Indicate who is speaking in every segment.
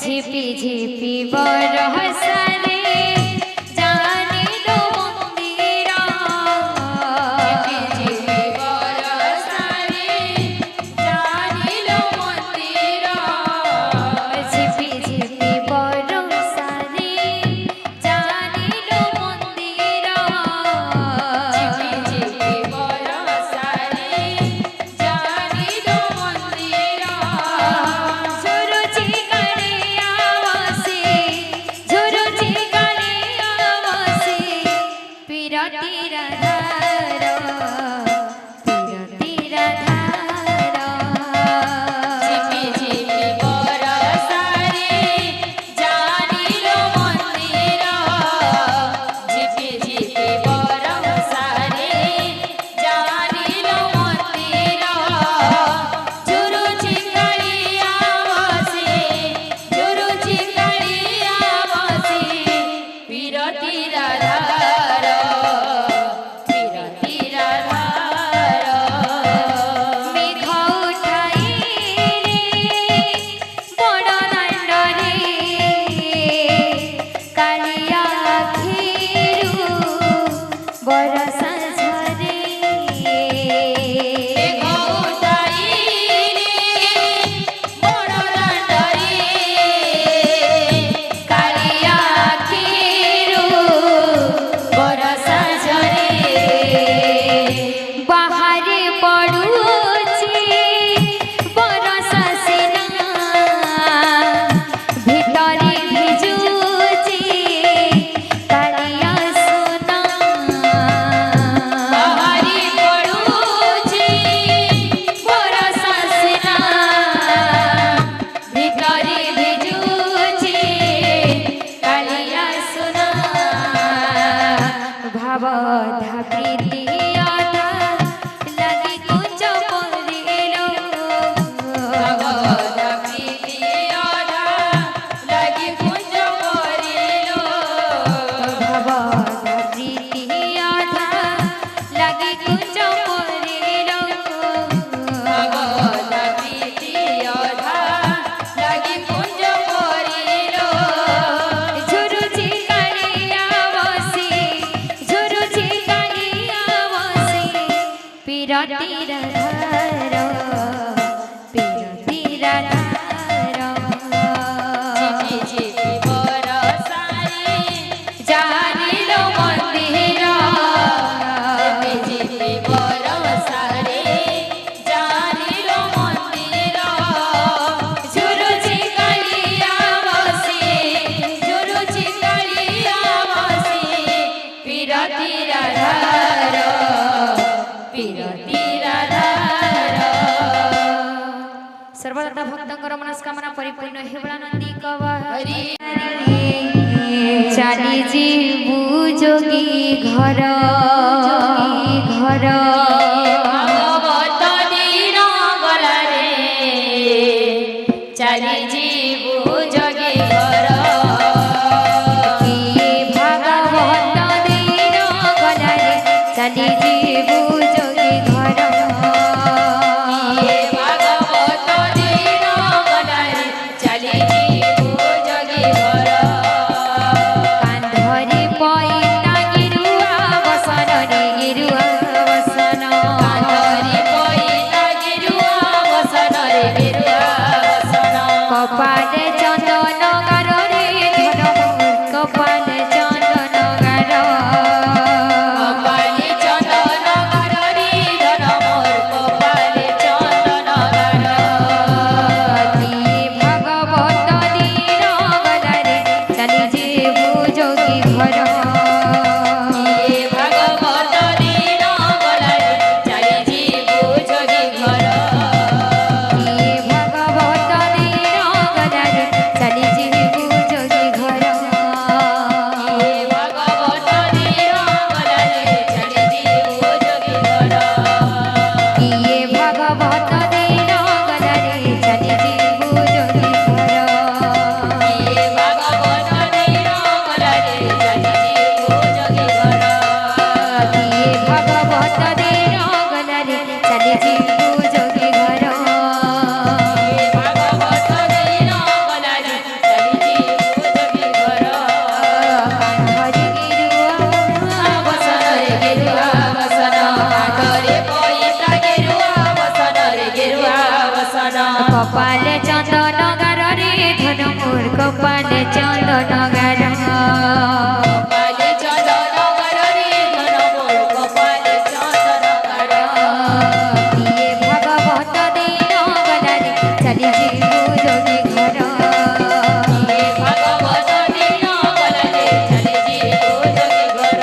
Speaker 1: झिपी झिपी बरसारे सर्वदा भक्तଙ୍କର मनस्कामना परिपूर्ण हेबळा नंदी कवरी चाली जीवु जोगी घर घर भगवत दीन गला रे चाली जीवु जोगी घर की भगवत दीन गला रे चाली जीवु जोगी घर कपाले चंदन गारो रे धर्म कपाले चंदन गारो कपाले चंदन गारो रे মোর কপালে চন্দন গার
Speaker 2: কপালে চন্দন গারে ঘন মোর কপালে চন্দন গার
Speaker 1: কিয়ে ভাগবত দিন গলারে চলি জীব যোগী ঘর
Speaker 2: কিয়ে ভাগবত দিন গলারে চলে জীব যোগী ঘর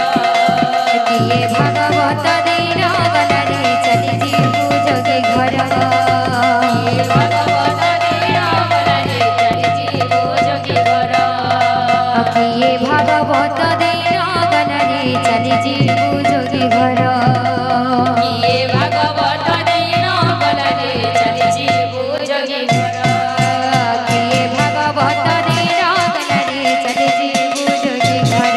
Speaker 1: কিয়ে ভাগবত দিন গলারে চলি জীব যোগী ঘর
Speaker 2: কিয়ে ভাগবত দিন গলারে চলে জীব যোগী ঘর
Speaker 1: কিয়ে ভাগবত দিন গলারে চলি জীব যোগী ঘর
Speaker 2: কিয়ে ভাগবত দিন গলারে চলে জীব যোগী ঘর
Speaker 1: কিয়ে ভাগবত দিন গলারে চলি জীব যোগী ঘর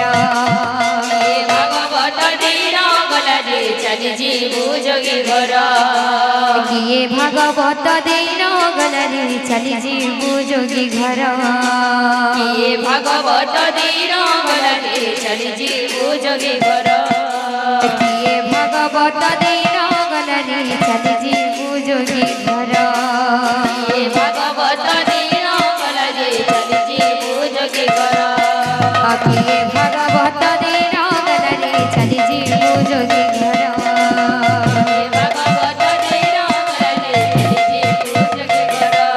Speaker 2: কিয়ে ভাগবত দিন গলারে চলে জীব যোগী ঘর
Speaker 1: কিয়ে ভাগবত দিন গলারে চলি জীব যোগী ঘর
Speaker 2: কিয়ে ভাগবত দিন গলারে চলে জীব যোগী ঘর
Speaker 1: কিয়ে ভাগবত দিন গলারে চলি জীব যোগী ঘর
Speaker 2: কিয়ে ভাগবত দিন গলারে চলে জীব যোগী ঘর
Speaker 1: কিয়ে ভাগবত দিন গলারে চলি জীব যোগী ঘর
Speaker 2: কিয়ে ভাগবত দিন গলারে চলে জীব যোগী ঘর
Speaker 1: কিয়ে ভাগবত দিন গলারে চলি জীব যোগী ঘর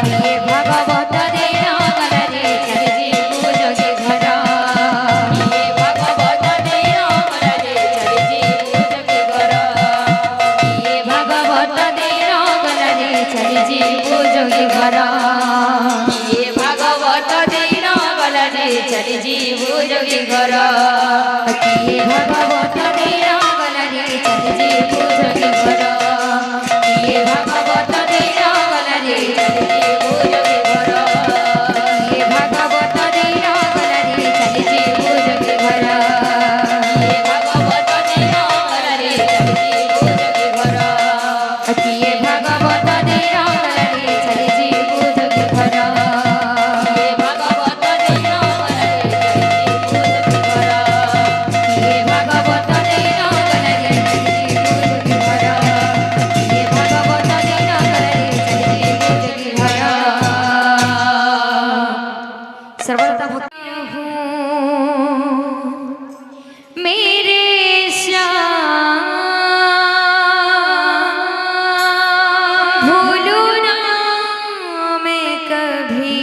Speaker 2: কিয়ে ভাগবত দিন গলারে চলে জীব যোগী ঘর
Speaker 1: কিয়ে ভাগবত দিন গলারে চলি জীব যোগী ঘর
Speaker 2: কিয়ে ভাগবত দিন গলারে চলে জীব যোগী ঘর
Speaker 1: কিয়ে ভাগবত দিন গলারে চলি জীব যোগী ঘর কিয়ে ভাগবত দিন গলারে চলি জীব যোগী ঘর কিয়ে ভাগবত দিন গলারে চলি জীব যোগী ঘর
Speaker 2: কিয়ে ভাগবত দিন গলারে চলে জীব যোগী ঘর
Speaker 1: কিয়ে ভাগবত দিন গলারে চলি জীব যোগী ঘর
Speaker 2: কিয়ে ভাগবত দিন গলারে চলে জীব যোগী ঘর
Speaker 1: কিয়ে ভাগবত দিন গলারে চলি জীব যোগী ঘর কিয়ে ভাগবত দিন গলারে চলি জীব যোগী ঘর सर्वदा भक्ति मेरे श्याम भूलूं ना मैं कभी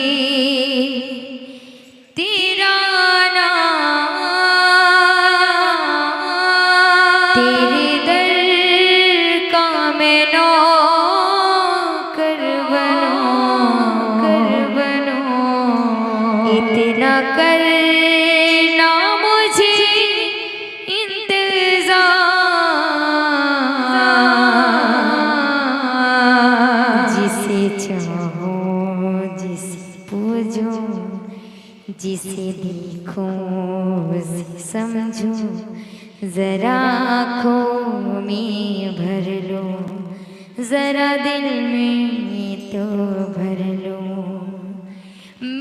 Speaker 1: तेरा नाम तेरे दर का मैं नौकर बनूं इतना करना मुझे इंतजार जिसे चाहो जिसे पूजो जिसे देखो उसे समझो जरा आँखों में भर लो जरा दिल में तो भर लो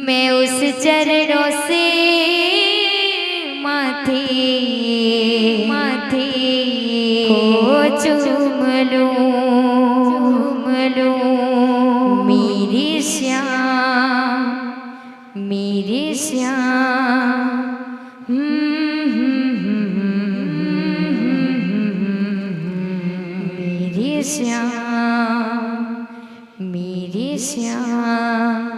Speaker 1: मैं उस चरणों से माथे को चूम लूं मेरे श्याम मेरे श्याम मेरे श्याम मेरे श्याम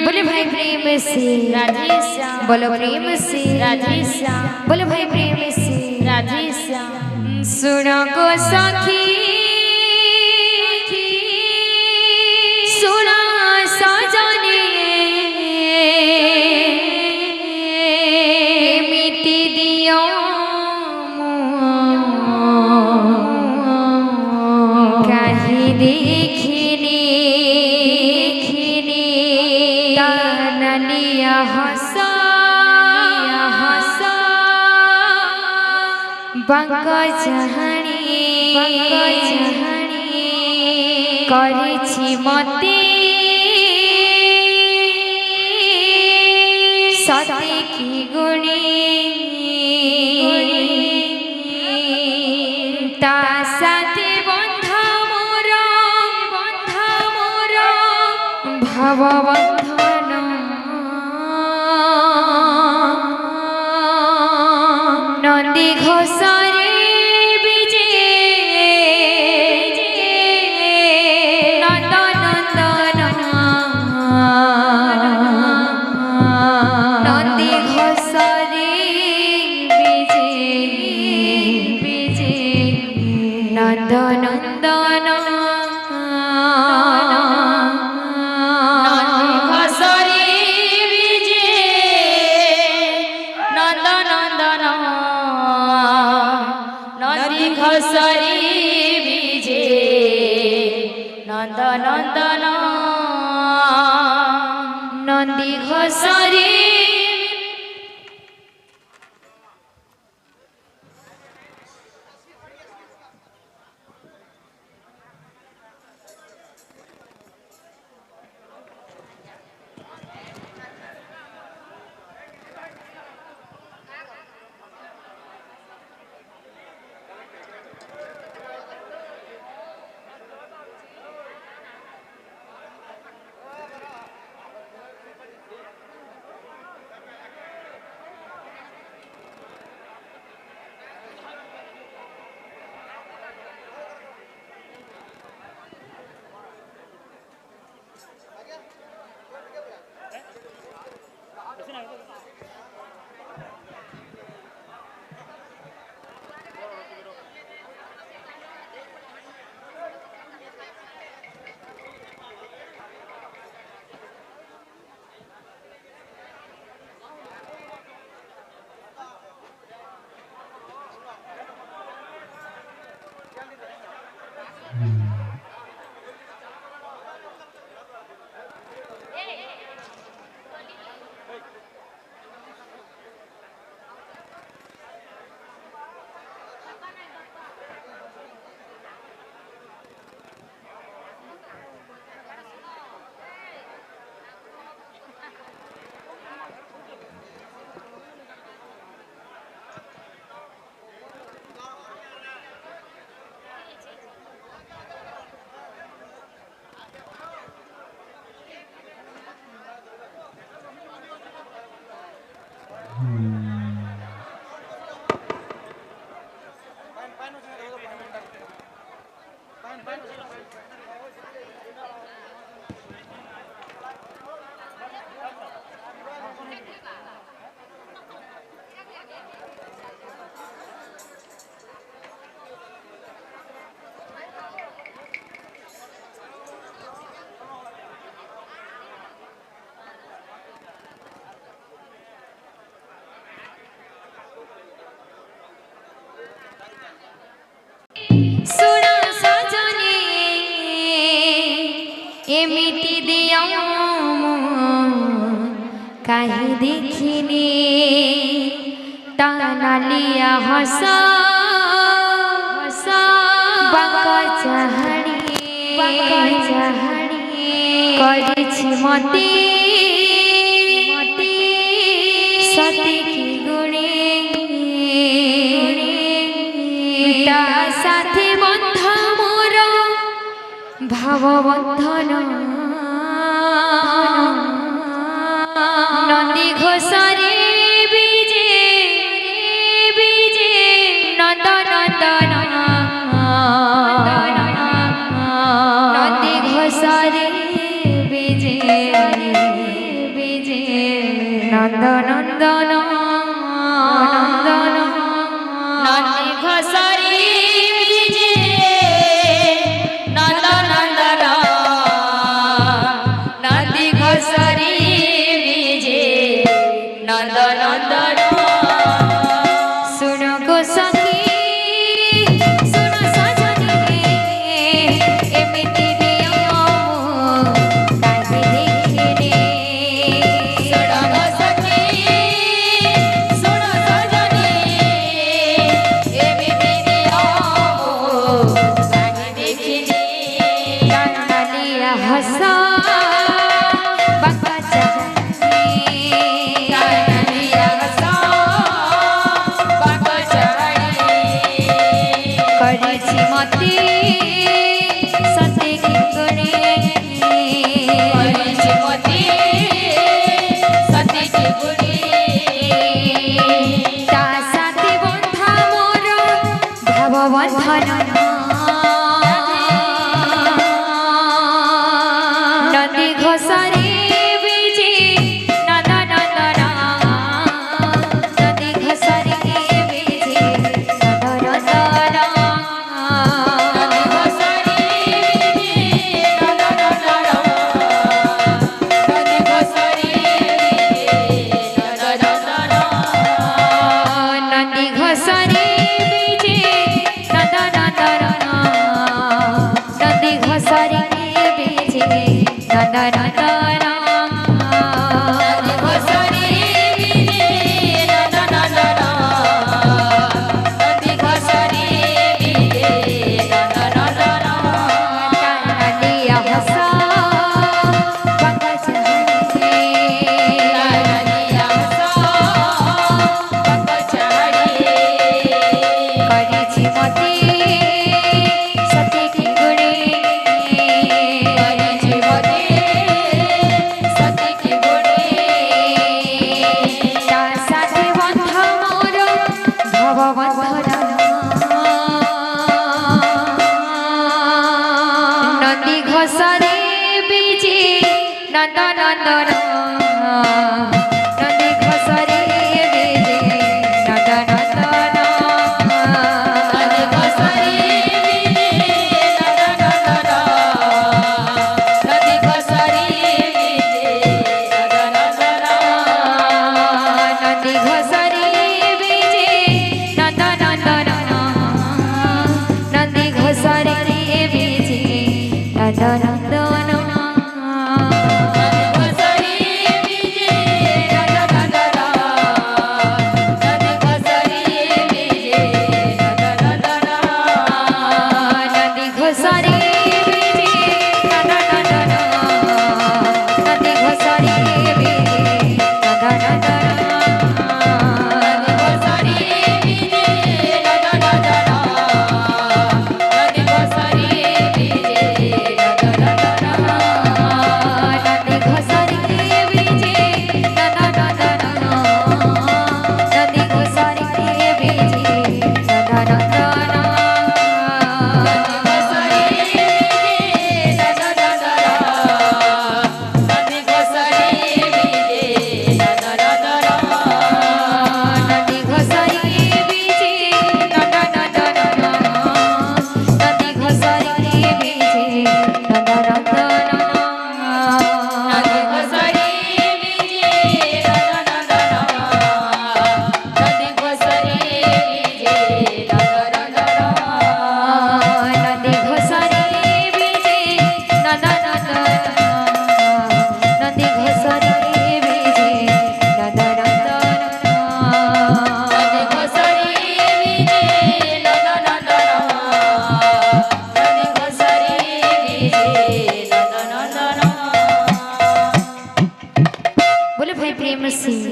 Speaker 1: बोले भाई प्रेम से
Speaker 2: राधे श्याम
Speaker 1: बोलो प्रेम से
Speaker 2: राधे श्याम
Speaker 1: बोलो भाई प्रेम से
Speaker 2: राधे श्याम
Speaker 1: सुनो गो सखी सुना सजने मिट्टी दियो कहीं देखने तानलिया हंसा बंका चाहणी করেছি মতে সতে কি গুণে তা সাথে ভববন্ধন নন্দী ঘোষরে বিজে নন্দনন্দন নন্দী ঘোষরে বিজে বিজে নন্দনন্দন
Speaker 2: ঘোষরে বিজে নন্দনন্দন
Speaker 1: নন্দী ঘোষরে सुना सजनी एमिति दिया कहीं देखिनी तानालिया हसा हसा बाका चाहनी करिछि मते सती की गुणे ता साथे बंध मोर भावबंधन नंदी घोषरे बीजे बीजे नंदनंदन नंदी घोषरे बीजे बीजे नंदनंदन नंदन
Speaker 2: नंदी घोषरे बीजे नंदनंदन नंदी घोषरे बीजे नंद
Speaker 1: नंदी घोषरे बीजे नंदन नंदन नंदी घोषरे बीजे नंदन नंदन
Speaker 2: नंदी घोषरे बीजे नंदन नंदन नंदी घोषरे बीजे नंदन नंदन
Speaker 1: नंदी घोषरे बीजे नंदन नंदन नंदी घोषरे बीजे नंदन नंदन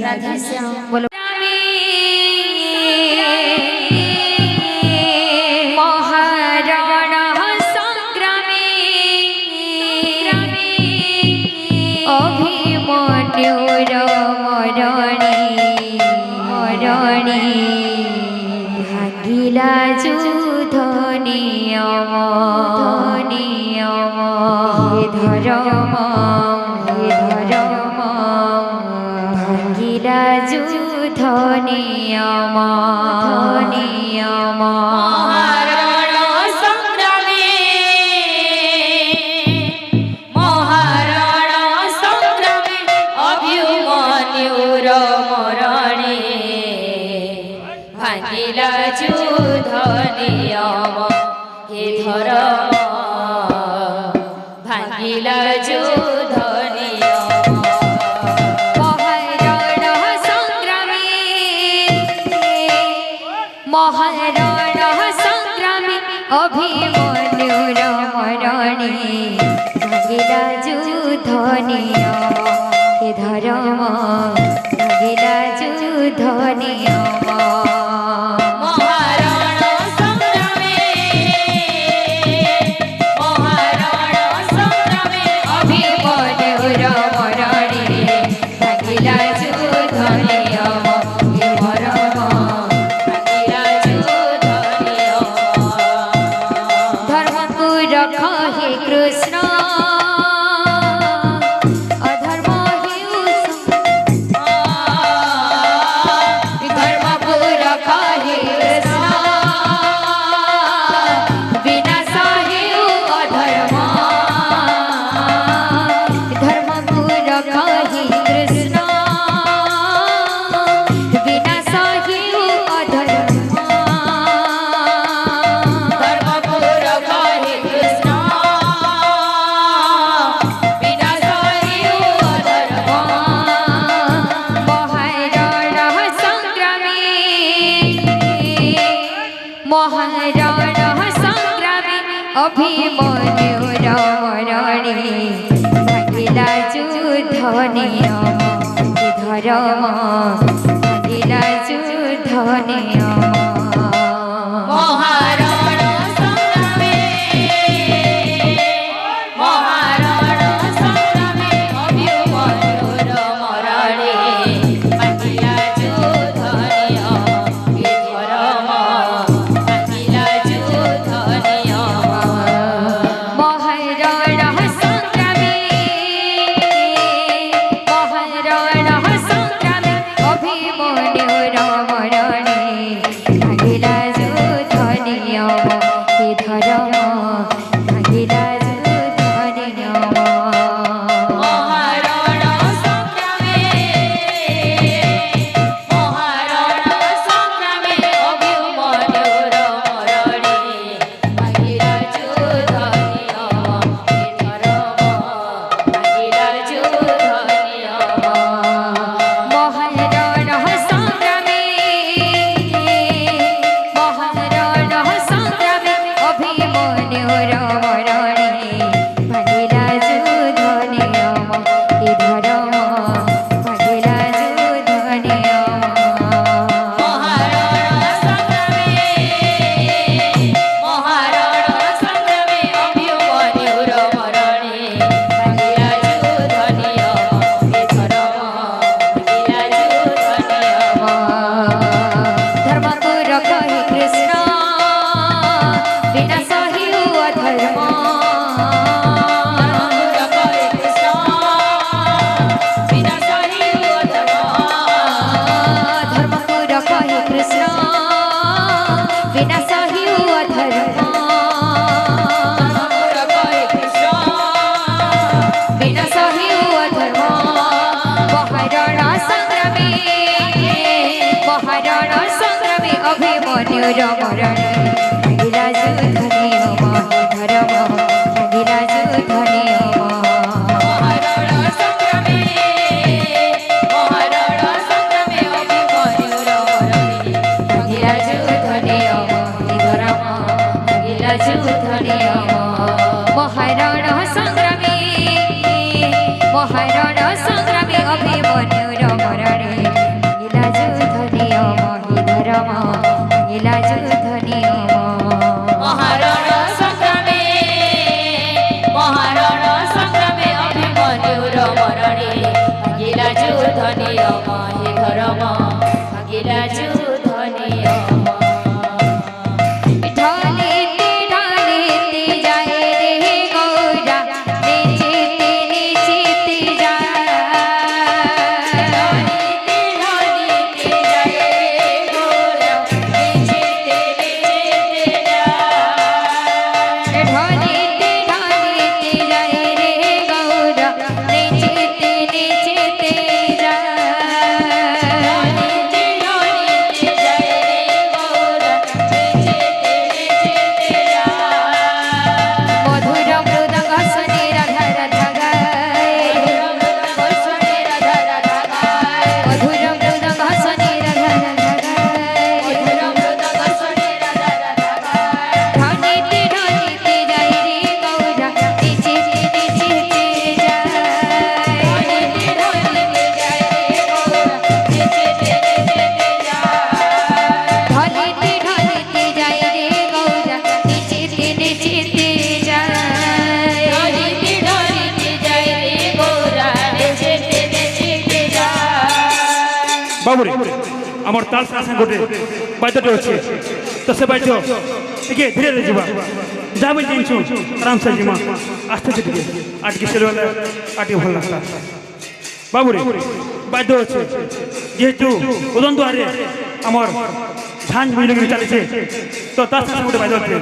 Speaker 2: राधे श्याम
Speaker 1: बोलो महाराणा संग्रामे अभिमन्युर मरणी भागिला युद्ध नियम धर्म युद्ध नियम
Speaker 2: महाराणा संग्रामे अभिमन्युर मरणे भागिला युद्ध नियम हे धर्म भागिला युद्ध
Speaker 1: महाराणा संग्रामे अभिमन्युर मरणे भागिला युद्ध नियम हे धर्म भागिला युद्ध नियम
Speaker 2: महाराणा संग्रामे
Speaker 1: अभिमन्युर मरणे भागिला युद्ध नियम हे धर्म रख हे कृष्ण अधर्म धर्म को रख हे कृष्ण विनाश हे अधर्म धर्म को रख हे कृष्ण विनाश हे अधर्म অভিমন্যুর মরণে ভাঙিলা যুদ্ধ নিয়ম ধর্ম ভাঙিলা যুদ্ধ নিয়ম
Speaker 2: মহারণ সংগ্রামে অভিমন্যুর মরণে ভাঙিলা যুদ্ধ নিয়ম এ ধর্ম ভাঙিলা যুদ্ধ নিয়ম
Speaker 1: মহারণ সংগ্রামে অভিমন্যুর মরণে ভাঙিলা যুদ্ধ নিয়ম হে ধর্ম ভাঙিলা যুদ্ধ নিয়ম
Speaker 2: মহারণ সংগ্রামে অভিমন্যুর মরণে ভাঙিলা যুদ্ধ নিয়ম এ ধর্ম ভাঙিলা যুদ্ধ নিয়ম
Speaker 1: মহারণ সংগ্রামে অভিমন্যুর মরণে ভাঙিলা যুদ্ধ নিয়ম হে ধর্ম ভাঙিলা যুদ্ধ নিয়ম
Speaker 2: মহারণ সংগ্রামে অভিমন্যুর মরণে ভাঙিলা যুদ্ধ নিয়ম এ ধর্ম ভাঙিলা যুদ্ধ নিয়ম
Speaker 1: ধর্মপুর কহি কৃষ্ণ বিনাশ হিউ অধর্ম ধর্মপুর কহি কৃষ্ণ বিনাশ হিউ অধর্ম বিনাশ হিউ অধর্ম মহারণ সংগ্রামে অভিমন্যুর মরণে ভাঙিলা যুদ্ধ নিয়ম হে ধর্ম ভাঙিলা যুদ্ধ নিয়ম
Speaker 2: মহারণ সংগ্রামে অভিমন্যুর মরণে
Speaker 1: ভাঙিলা যুদ্ধ নিয়ম হে ধর্ম ভাঙিলা যুদ্ধ নিয়ম মহারণ সংগ্রামে অভিমন্যুর মরণে ভাঙিলা যুদ্ধ নিয়ম হে ধর্ম ভাঙিলা যুদ্ধ নিয়ম
Speaker 2: মহারণ সংগ্রামে অভিমন্যুর মরণে ভাঙিলা যুদ্ধ নিয়ম হে ধর্ম ভাঙিলা যুদ্ধ নিয়ম
Speaker 1: ঢলিতে ঢলিতে যায় রে গৌরা নিচিতে নিচিতে যায়
Speaker 2: ঢলিতে যায় গৌরা নিচিতে নিচিতে যায়
Speaker 1: ঢলিতে ঢলিতে যায় রে গৌরা নিচিতে নিচিতে
Speaker 3: বাবুরে আমার তাল সাথে গোটে বাদ্যটা আছে তো সে বাদ্য ଟିକେ ଧୀରେ ଧୀରେ ଯିବା ଯାହା ବି ଜିନିଷ ଆରାମସେ ଯିମା ଆସ୍ତେ ଆସ୍ତେ ଟିକେ ଆଟକି ସେଲବେଲେ ଆଟକି ଭଲ ଲାଗଲା ବାବୁରେ ବାଦ୍ୟ ଅଛି ଯେହେତୁ ଉଦନ୍ଦୁଆରେ ଆମର ଝାଞ୍ଜ ମିଳିକି ଚାଲିছে ତ ତା ସାଙ୍ଗେ ଗୋଟେ ବାଦ୍ୟ ଅଛି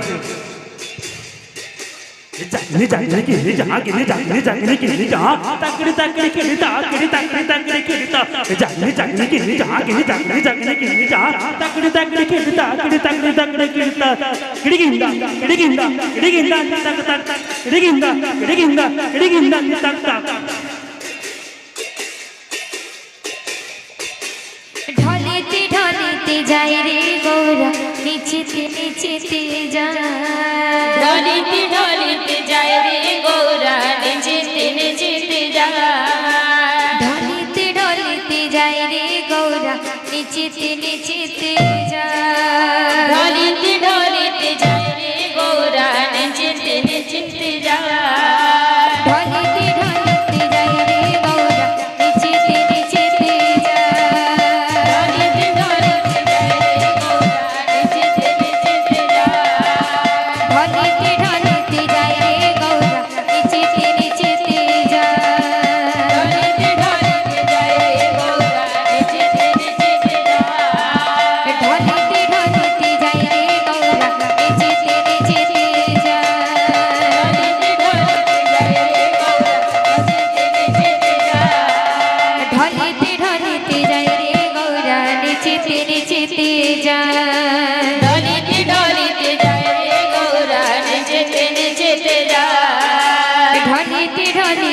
Speaker 3: निजा निकी निजा आगे निजा निजा निकी निजा ताकड़ी ताकड़ी के निजा ताकड़ी ताकड़ी ताकड़ी के निजा निजा निजा निकी निजा आगे निजा निजा निकी निजा ताकड़ी ताकड़ी के निजा ताकड़ी ताकड़ी ताकड़ी के निजा किड़गिंदा किड़गिंदा किड़गिंदा तक तक किड़गिंदा किड़गिंदा किड़गिंदा तक तक
Speaker 1: ढलिते ढलिते जाए रे गौरा निचिते निचिते जा
Speaker 2: ढलिते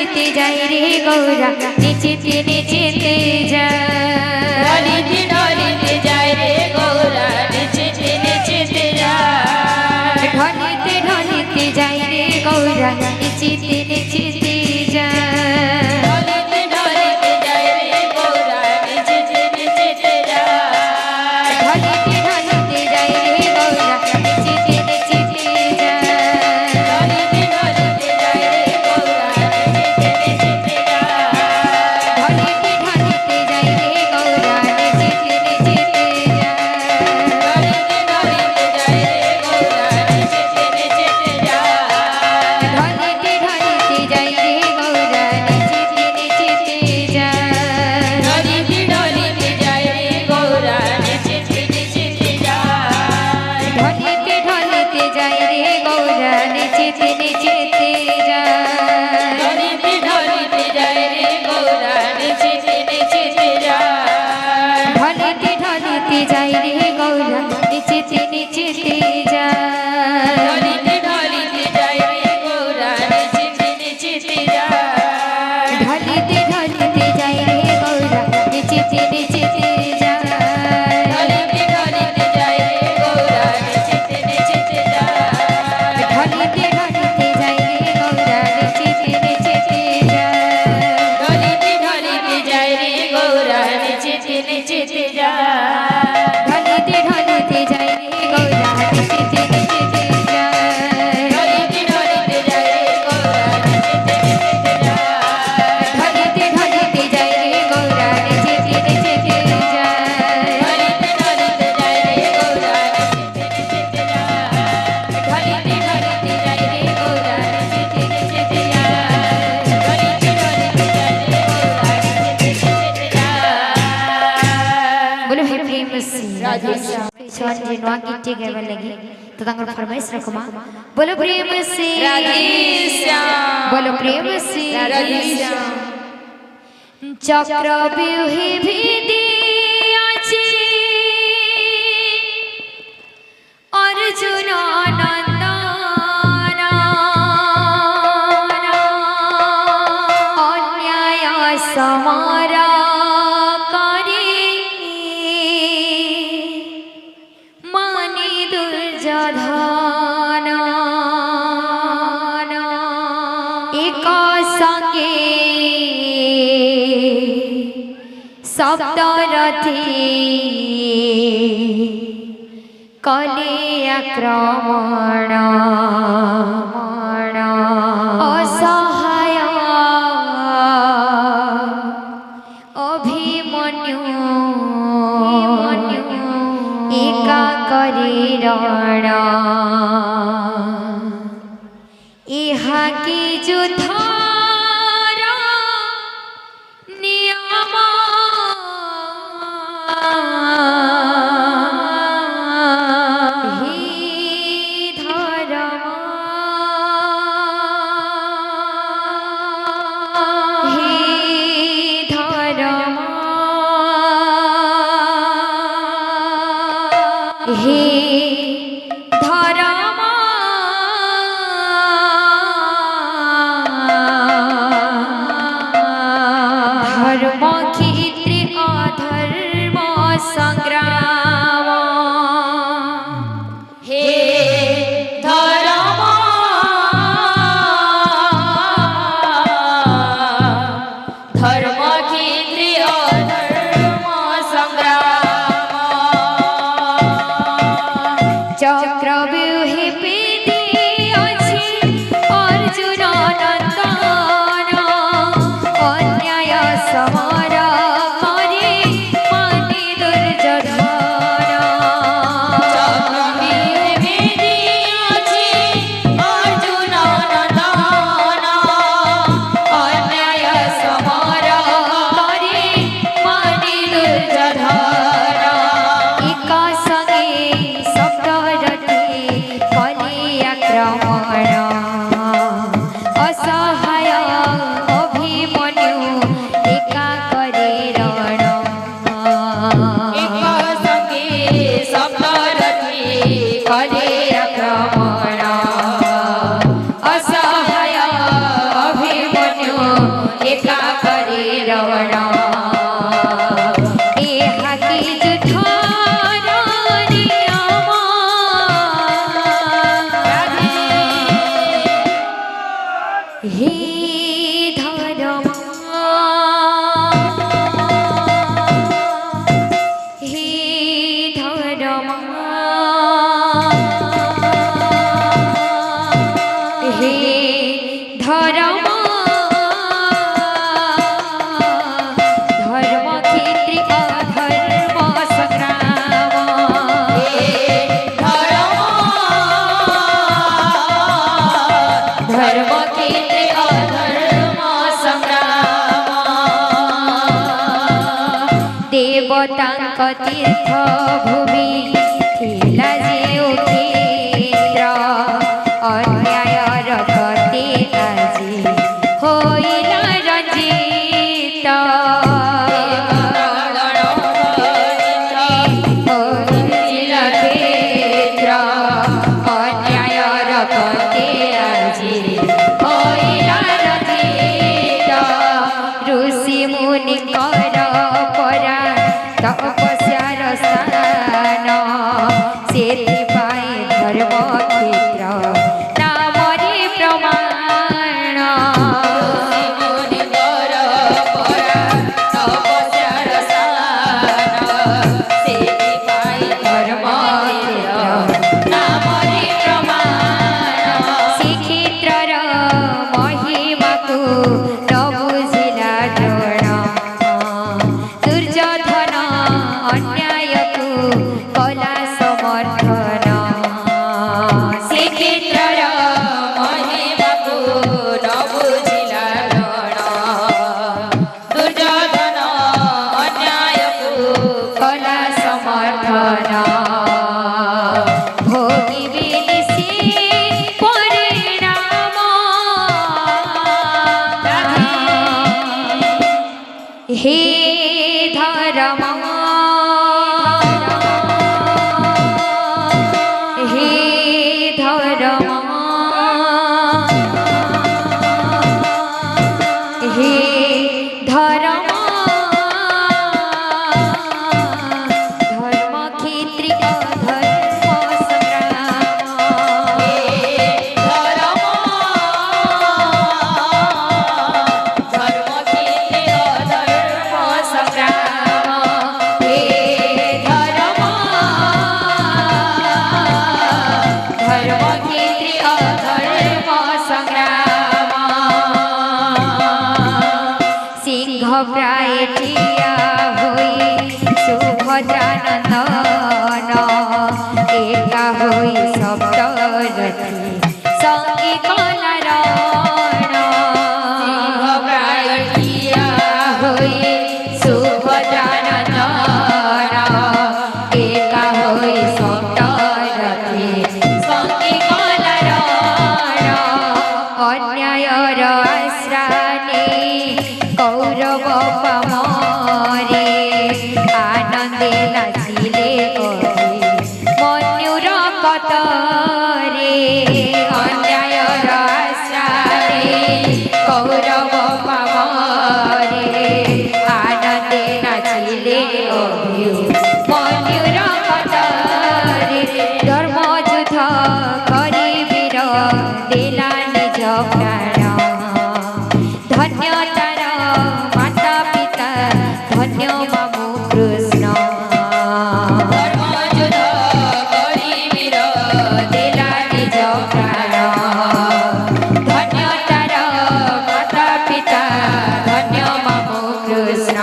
Speaker 1: ঢলিতে যাই রে গৌরা নিচেতে নিচেতে যায়
Speaker 2: ঢলিতে ঢলিতে যায় রে গৌরা নিচেতে নিচেতে যায়
Speaker 1: ঢলিতে ঢলিতে যাই রে গৌরা নিচেতে নিচেতে যায়
Speaker 2: ঢলিতে ঢলিতে যায় রে গৌরা নিচেতে নিচেতে যায়
Speaker 1: ঢলিতে ঢলিতে যাই রে গৌরা নিচেতে নিচেতে যায়
Speaker 2: ঢলিতে ঢলিতে যায় রে গৌরা নিচেতে নিচেতে যায়
Speaker 1: ঢলিতে ঢলিতে যাই রে গৌরা নিচেতে নিচেতে যায়
Speaker 2: ঢলিতে ঢলিতে যায় রে গৌরা নিচেতে নিচেতে যায়
Speaker 1: ঢলিতে ঢলিতে যাই রে গৌরা নিচেতে নিচেতে যায়
Speaker 2: ঢলিতে ঢলিতে যায় রে গৌরা নিচেতে নিচেতে যায়
Speaker 1: ঢলিতে ঢলিতে যাই রে গৌরা নিচেতে নিচেতে যায়
Speaker 2: ঢলিতে ঢলিতে যায় রে গৌরা নিচেতে নিচেতে যায়
Speaker 1: ঢলিতে ঢলিতে যাই রে গৌরা নিচেতে নিচেতে যায়
Speaker 2: ঢলিতে ঢলিতে যায় রে গৌরা নিচেতে নিচেতে যায়
Speaker 1: ঢলিতে ঢলিতে যাই রে গৌরা নিচেতে নিচেতে যায়
Speaker 2: ঢলিতে ঢলিতে যায় রে গৌরা নিচেতে নিচেতে যায়
Speaker 1: ঢলিতে ঢলিতে যাই রে গৌরা নিচেতে নিচেতে যায়
Speaker 2: ঢলিতে ঢলিতে যায় রে গৌরা নিচেতে নিচেতে যায়
Speaker 1: ঢলিতে ঢলিতে যাই রে গৌরা নিচেতে নিচেতে যায়
Speaker 2: ঢলিতে ঢলিতে যায় রে গৌরা নিচেতে নিচেতে যায়
Speaker 1: ঢলিতে ঢলিতে যাই রে গৌরা নিচেতে নিচেতে যায় ঢলিতে ঢলিতে যাই রে গৌরা নিচেতে নিচেতে যায় ঢলিতে ঢলিতে যাই রে গৌরা নিচেতে নিচেতে যায়
Speaker 2: बोलो हे प्रेम से
Speaker 1: राधे श्याम।
Speaker 2: सोन जी नवा गीत गावे लगी तो तंगर फरमाइश रखो मां बोलो प्रेम से
Speaker 1: राधे श्याम
Speaker 2: बोलो प्रेम से
Speaker 1: राधे श्याम
Speaker 2: चक्र व्यूहे भेदे আছে अर्जुन नंदन अन्याय समारा करे माने दुर्योधन एक संगे शब्दरथी कले आक्रमण असहाय अभिमन्यु एका करे रण इहा की युद्धार नियम ही धर्म ही धर्म हे धर्म
Speaker 1: হে ধর্ম হে ধর্ম হে ধর্ম ধর্মক্ষেত্রে অধর্ম সংগ্রাম
Speaker 2: ধর্মক্ষেত্রে অধর্ম সংগ্রাম
Speaker 1: দেবতাঙ্ক তীর্থ ভূমি ଥିଲା ଯେଉଁ କ୍ଷେତ୍ର ଅନ୍ୟାୟର ଗତି ଆଜି ହୋଇଲା ରଞ୍ଜିତ ହୋଇଲା କ୍ଷେତ୍ର ଅନ୍ୟାୟର ଗତି ଆଜି ହୋଇଲା ରଞ୍ଜିତ ଋଷି ମୁନିଙ୍କର ପରା ତପସ୍ୟାର ସ୍ଥାନ ସେଥିପାଇଁ ଧର୍ମକ୍ଷେତ୍ର ନାମରେ ପ୍ରମାଣ
Speaker 2: ମୁନିଙ୍କର ପରା ତପସ୍ୟାର ସ୍ଥାନ ସେଥିପାଇଁ ଧର୍ମକ୍ଷେତ୍ର ନାମରେ ପ୍ରମାଣ
Speaker 1: ଶ୍ରୀକ୍ଷେତ୍ରର ମହିମାକୁ ନ ବୁଝିଲା ଦ୍ରୋଣ ଦୁର୍ଯୋଧନ ଅନ୍ୟାୟକୁ କଲା ସମର୍ଥନ
Speaker 2: ଶ୍ରୀକ୍ଷେତ୍ରର ମହିମାକୁ ନ ବୁଝିଲା ଦ୍ରୋଣ ଦୁର୍ଯୋଧନ ଅନ୍ୟାୟକୁ
Speaker 1: କଲା ସମର୍ଥନ ଭୋଗିବିନି ସେ ପରିଣାମ হে ধর্ম হে ধর্ম হে ধর্ম ধর্মক্ষেত্রে অধর্ম সংগ্রাম
Speaker 2: ধর্মক্ষেত্রে অধর্ম সংগ্রাম হে ধর্ম
Speaker 1: ধর্মক্ষেত্রে অধর্ম সংগ্রাম সিংহ প্রায় ঠিয়া হই সুভদ্রানন্দন একা হই সপ্তরথী সঙ্গে কলারণ
Speaker 2: প্রায় ঠিয়া
Speaker 1: হই সুভদ্রানন্দন একা হই সপ্তরথী সঙ্গে কলারণ অন্যায়র আশ্রানে কৌরব পামরে আনন্দে নাচিলে কবি মন্যুর কতরে অন্যায়র আশ্রানে কৌরব পামরে আনন্দে নাচিলে কবি মন্যুর কতরে ধর্মযুদ্ধ করি বীর দিলা নিজ প্রাণ ধন্য তার মাতা পিতা ধন্য বাবু কৃষ্ণ
Speaker 2: ধর্মযুদ্ধ করি বীর
Speaker 1: দিলা নিজ প্রাণ ধন্য তার মাতা পিতা ধন্য বাবু কৃষ্ণ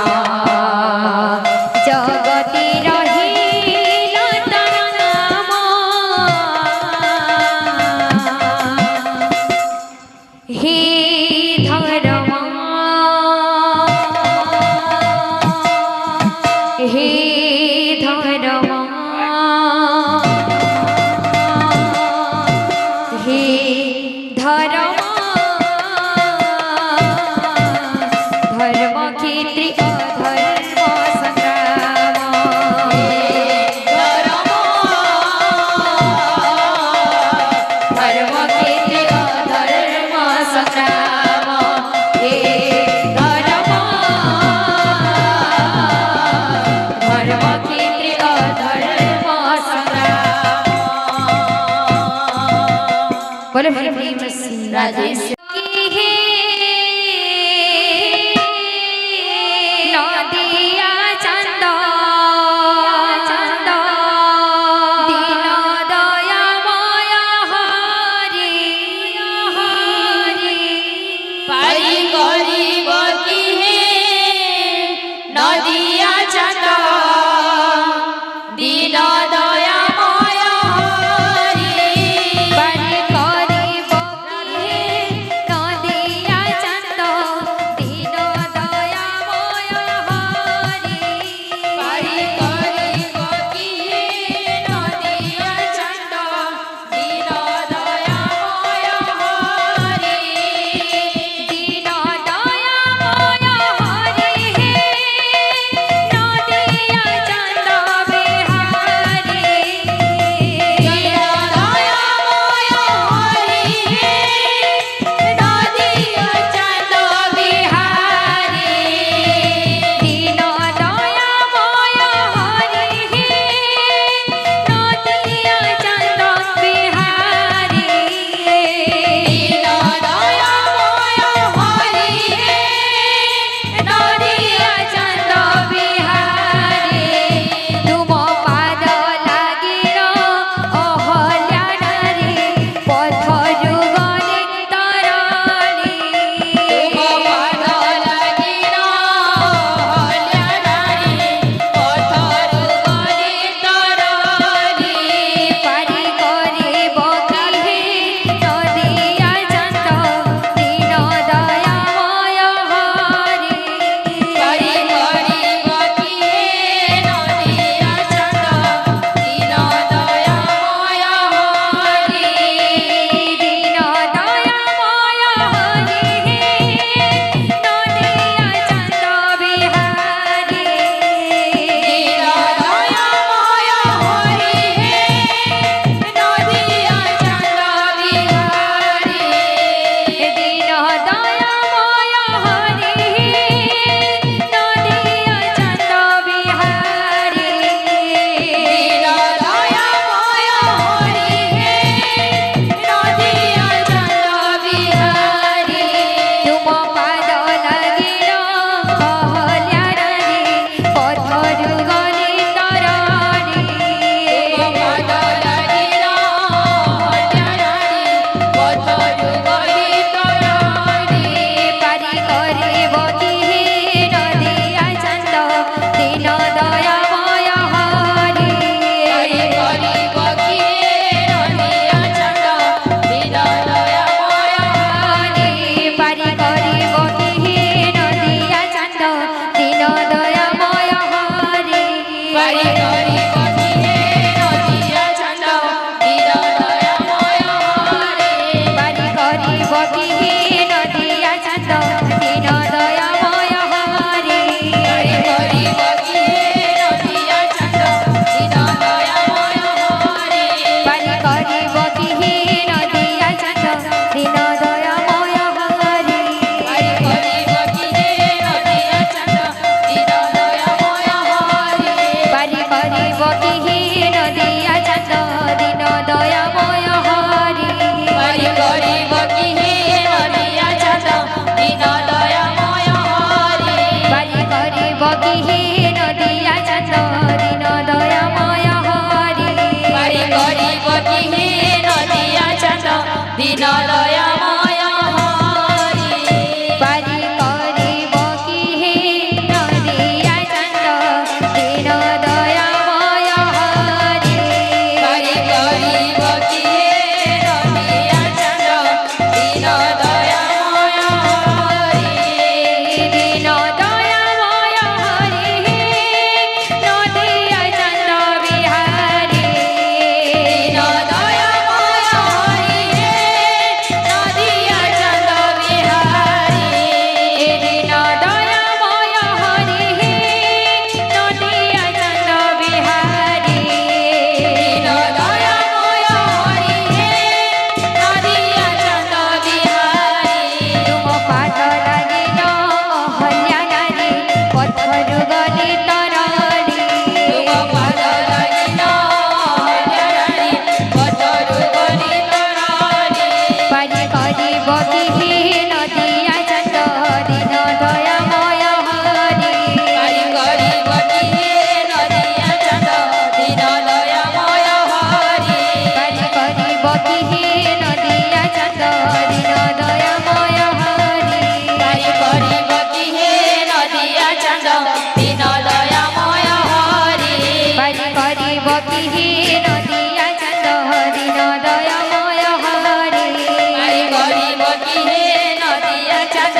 Speaker 1: জগতি রহিলা তার নাম হে ধর্ম হে ধর্ম হে ধর্ম ধর্মক্ষেত্রে অধর্ম সংগ্রাম ধর্মক্ষেত্রে অধর্ম সংগ্রাম হে ধর্ম ধর্মক্ষেত্রে অধর্ম সংগ্রাম বলে প্রেম শ্রী রাধে
Speaker 2: পারি করিব কি হে নদিয়া চন্দ দীন দয়াময় হরি
Speaker 1: পারি করিব কি নদিয়া চন্দ দীন দয়াময় হরি
Speaker 2: পারি করিব কি নদিয়া চন্দ দীন দয়াময় হরি
Speaker 1: দীন দয়াময় হরি হে নদিয়া চন্দ বিহারি
Speaker 2: দীন দয়াময় হরি নদিয়া চন্দ বিহারি
Speaker 1: দীন দয়াময় হরি হে নদিয়া চন্দ বিহারি
Speaker 2: দীন দয়াময় হরি নদিয়া চন্দ বিহারি
Speaker 1: তুম পাদ লাগিল অহল্যা নারী পথরু গলে তরণী
Speaker 2: পাদ লাগিল হল্যা নারী পথরু গলে তরণী
Speaker 1: পারি করিব কি হে নদিয়া চন্দ দীন দয়াময় হরি
Speaker 2: পারি করিব কি নদিয়া চন্দ দীন দয়াময় হরি
Speaker 1: দীন দয়াময় হরি হে নদিয়া চন্দ বিহারি
Speaker 2: দীন দয়াময় হরি নদিয়া চন্দ বিহারি
Speaker 1: দীন দয়াময় হরি নদিয়া চন্দ বিহারি
Speaker 2: দীন দয়াময় হরি নদিয়া চন্দ বিহারি
Speaker 1: বকিহি নদিয়া চন্দ দিন দয়াময় হরি
Speaker 2: পারি করিব কি হে নদিয়া চাঁদ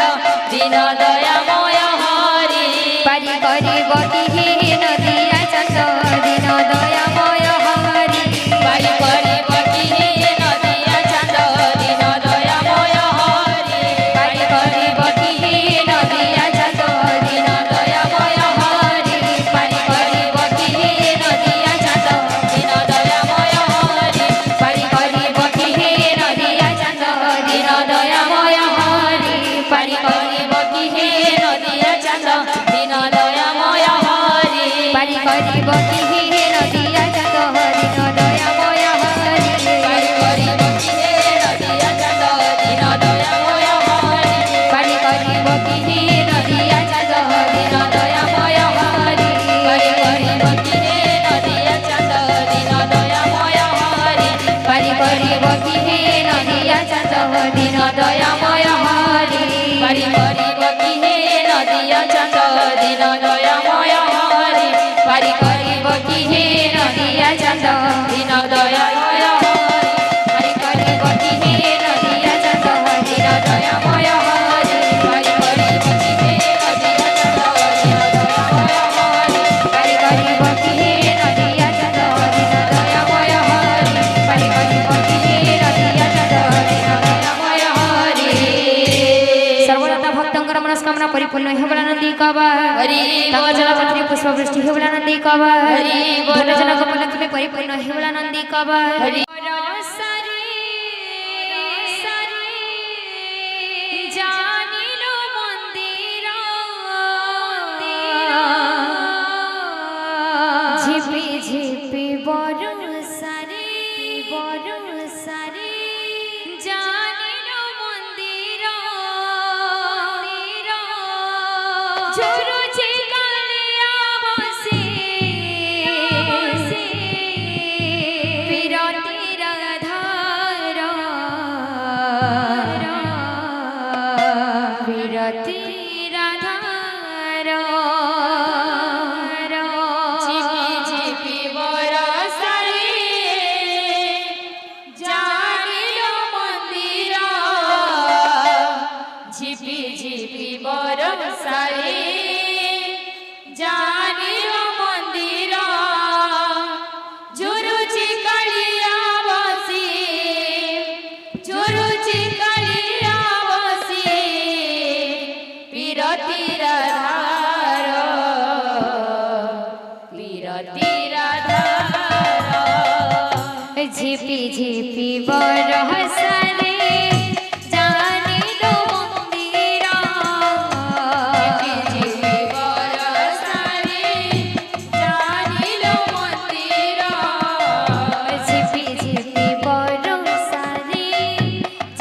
Speaker 2: দিন দয়াময় হরি
Speaker 1: পারি করিব কিহি নদিয়া চন্দ দিন দয়াময় হরি
Speaker 2: পারি করিব কি হে নদিয়া চাঁদ দিন দয়াময় হরি
Speaker 1: পারি করিব কিহি নদিয়া চন্দ দিন দয়াময় হরি পারি করিব কিহি নদিয়া চন্দ
Speaker 2: দিন দয়াময় হরি
Speaker 1: পারি করিব কিহি নদিয়া চন্দ দিন দয়াময় হরি পারি
Speaker 2: করিব কি হে নদিয়া চাঁদ দিন দয়াময় হরি
Speaker 1: পারি করিব কিহি নদিয়া চন্দ দিন দয়াময় হরি
Speaker 2: পারি করিব কি হে নদিয়া চাঁদ দিন দয়াময় হরি
Speaker 1: পারি করিব কিহি নদিয়া চন্দ দিন দয়াময় হরি
Speaker 2: পারি করিব কি হে নদিয়া চাঁদ দিন দয়াময় হরি
Speaker 1: পারি করিব কিহি নদিয়া চন্দ দিন দয়াময় হরি
Speaker 2: পারি করিব কি হে নদিয়া চাঁদ দিন দয়াময় হরি পারি করিব কি হে নদিয়া চাঁদ দিন দয়াময় হরি
Speaker 1: পারি করিব কিহি নদিয়া চন্দ দিন দয়াময় হরি
Speaker 2: পারি করিব কি হে নদিয়া চাঁদ দিন দয়াময় হরি
Speaker 1: পারি করিব কিহি নদিয়া চন্দ দিন দয়াময় হরি পারি করিব কিহি নদিয়া চন্দ দিন দয়াময় হরি সর্বদাতা ভক্তঙ্কর মনস্কামনা পরিপূর্ণ হেবলানন্দী কবা
Speaker 2: হরি
Speaker 1: তাঙ্গ জলপত্রী পুষ্পবৃষ্টি হেবলানন্দী কবা
Speaker 2: হরি বল।
Speaker 1: ধনজনক পলক্ষ্মী পরিপূর্ণ হেবলানন্দী কবা
Speaker 2: হরি
Speaker 1: জানিল মন্দির ঝিপি ঝিপি বরসারে জানিল মন্দির ঝুরুছে কালিয়া বসে বিরতির ধার বিরতির ধার
Speaker 2: ঝিপি ঝিপি বরসারে জানিল মন্দির ঝিপি ঝিপি বরসারে জানিল মন্দির ঝুরুচি কালিয়া বসি ঝুরুচি কালিয়া বসি বিরতির ধার বিরতির ধার
Speaker 1: ঝিপি ঝিপি বরসারে জানিল মন্দির
Speaker 2: ঝিপি বরসারে জানিল মন্দির
Speaker 1: ঝিপি ঝিপি বরসারে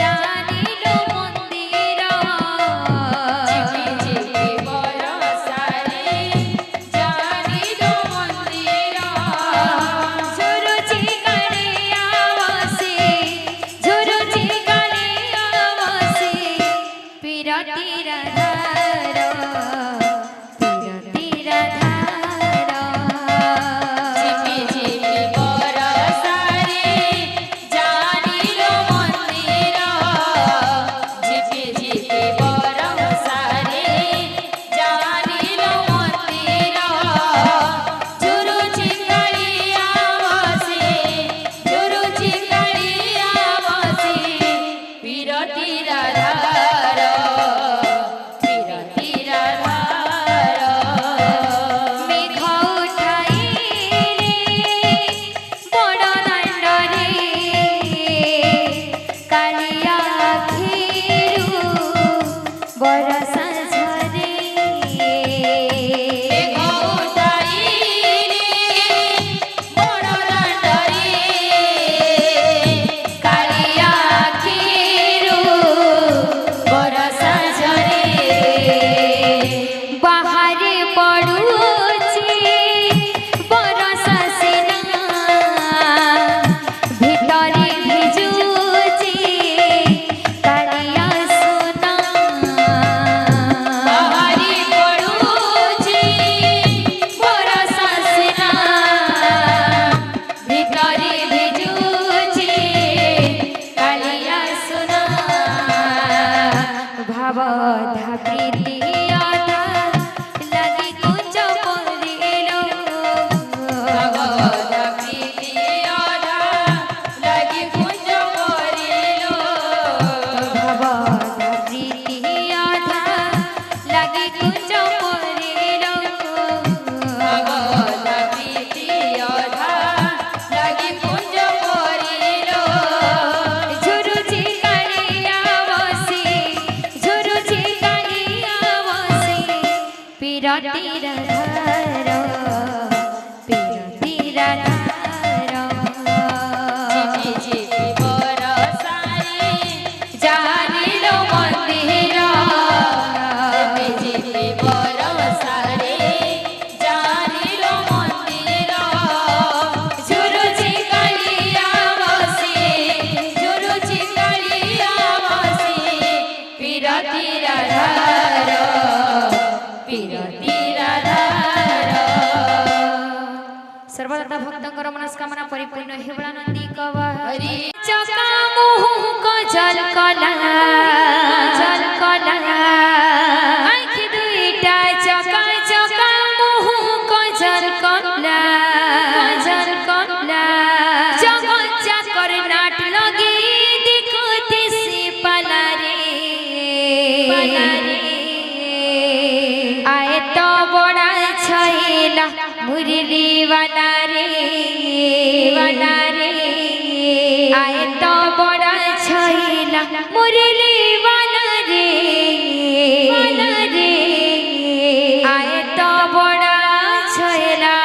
Speaker 1: জানিল মন্দির
Speaker 2: ঝিপি ঝিপি বরসারে জানিল মন্দির
Speaker 1: ঝুরুচি কালিয়া বসে বিরতির ধার বিরতির ধার
Speaker 2: ঝিপি ঝিপি বরসারে জানিল মন্দির ঝিপি ঝিপি বরসারে জানিল মন্দির ঝুরুচি কালিয়া বসে ঝুরুচি কালিয়া বসে বিরতির ধার বিরতির ধার
Speaker 1: মেঘ উঠাইলে বড় দাণ্ডরে কালিয়া আখিরু বরষা ঝরে
Speaker 2: মেঘ উঠাইলে বড় দাণ্ডরে কালিয়া আখিরু বরষা ঝরে
Speaker 1: বাহারে পড়ুছি বরষা সিনা ভিতরে ভিজুছি কালিয়া সোনা ভাব ধাবৃতি অধা লাগি কুঞ্জ পরিল
Speaker 2: ভগবত প্রীতি অধা লাগি কুঞ্জ করিল
Speaker 1: ভাব ধাবৃতি অধা লাগি কুঞ্জ পরিল
Speaker 2: ভগবত প্রীতি অধা লাগি কুঞ্জ করিল
Speaker 1: ঝুরুঝি কালিয়া বসি ঝুরুঝি কালিয়া বসি পিরতির ধার পিরতির ধার
Speaker 2: ঝিপি ঝিপি বরষারে
Speaker 1: জানিল মন্দির
Speaker 2: ঝিপি ঝিপি বরষারে জানিল মন্দির
Speaker 1: ঝুরুঝি কালিয়া বসি ঝুরুঝি কালিয়া বসি পিরতির ধার পিরতির ধার সর্বদা ভক্তଙ୍କର মনস্কামনা পরিপূর্ণ হেবলা নন্দী কব
Speaker 2: হরি
Speaker 1: চকা মুহুক জল কলা আখি দুইটা চকা চকা মুহুক জল কলা জগৎ চাকর নাট লগি দেখুতি সে পালারে আয়ে তো বড়া ছইলা মুরলি वाला रे आए तो बड़ा छइला मुरली वाला रे आए तो बड़ा छइला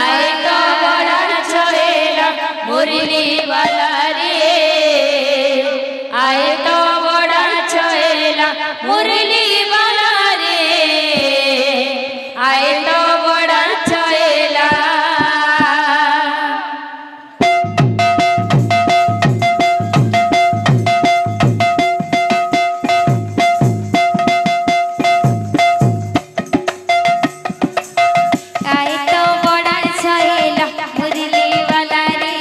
Speaker 2: आए तो बड़ा छेला मुरली वाला रे आए तो बड़ा छेला मुरली वाला रे आए तो बड़ा छेला
Speaker 1: आए तो बड़ा छइला मुरली वाला रे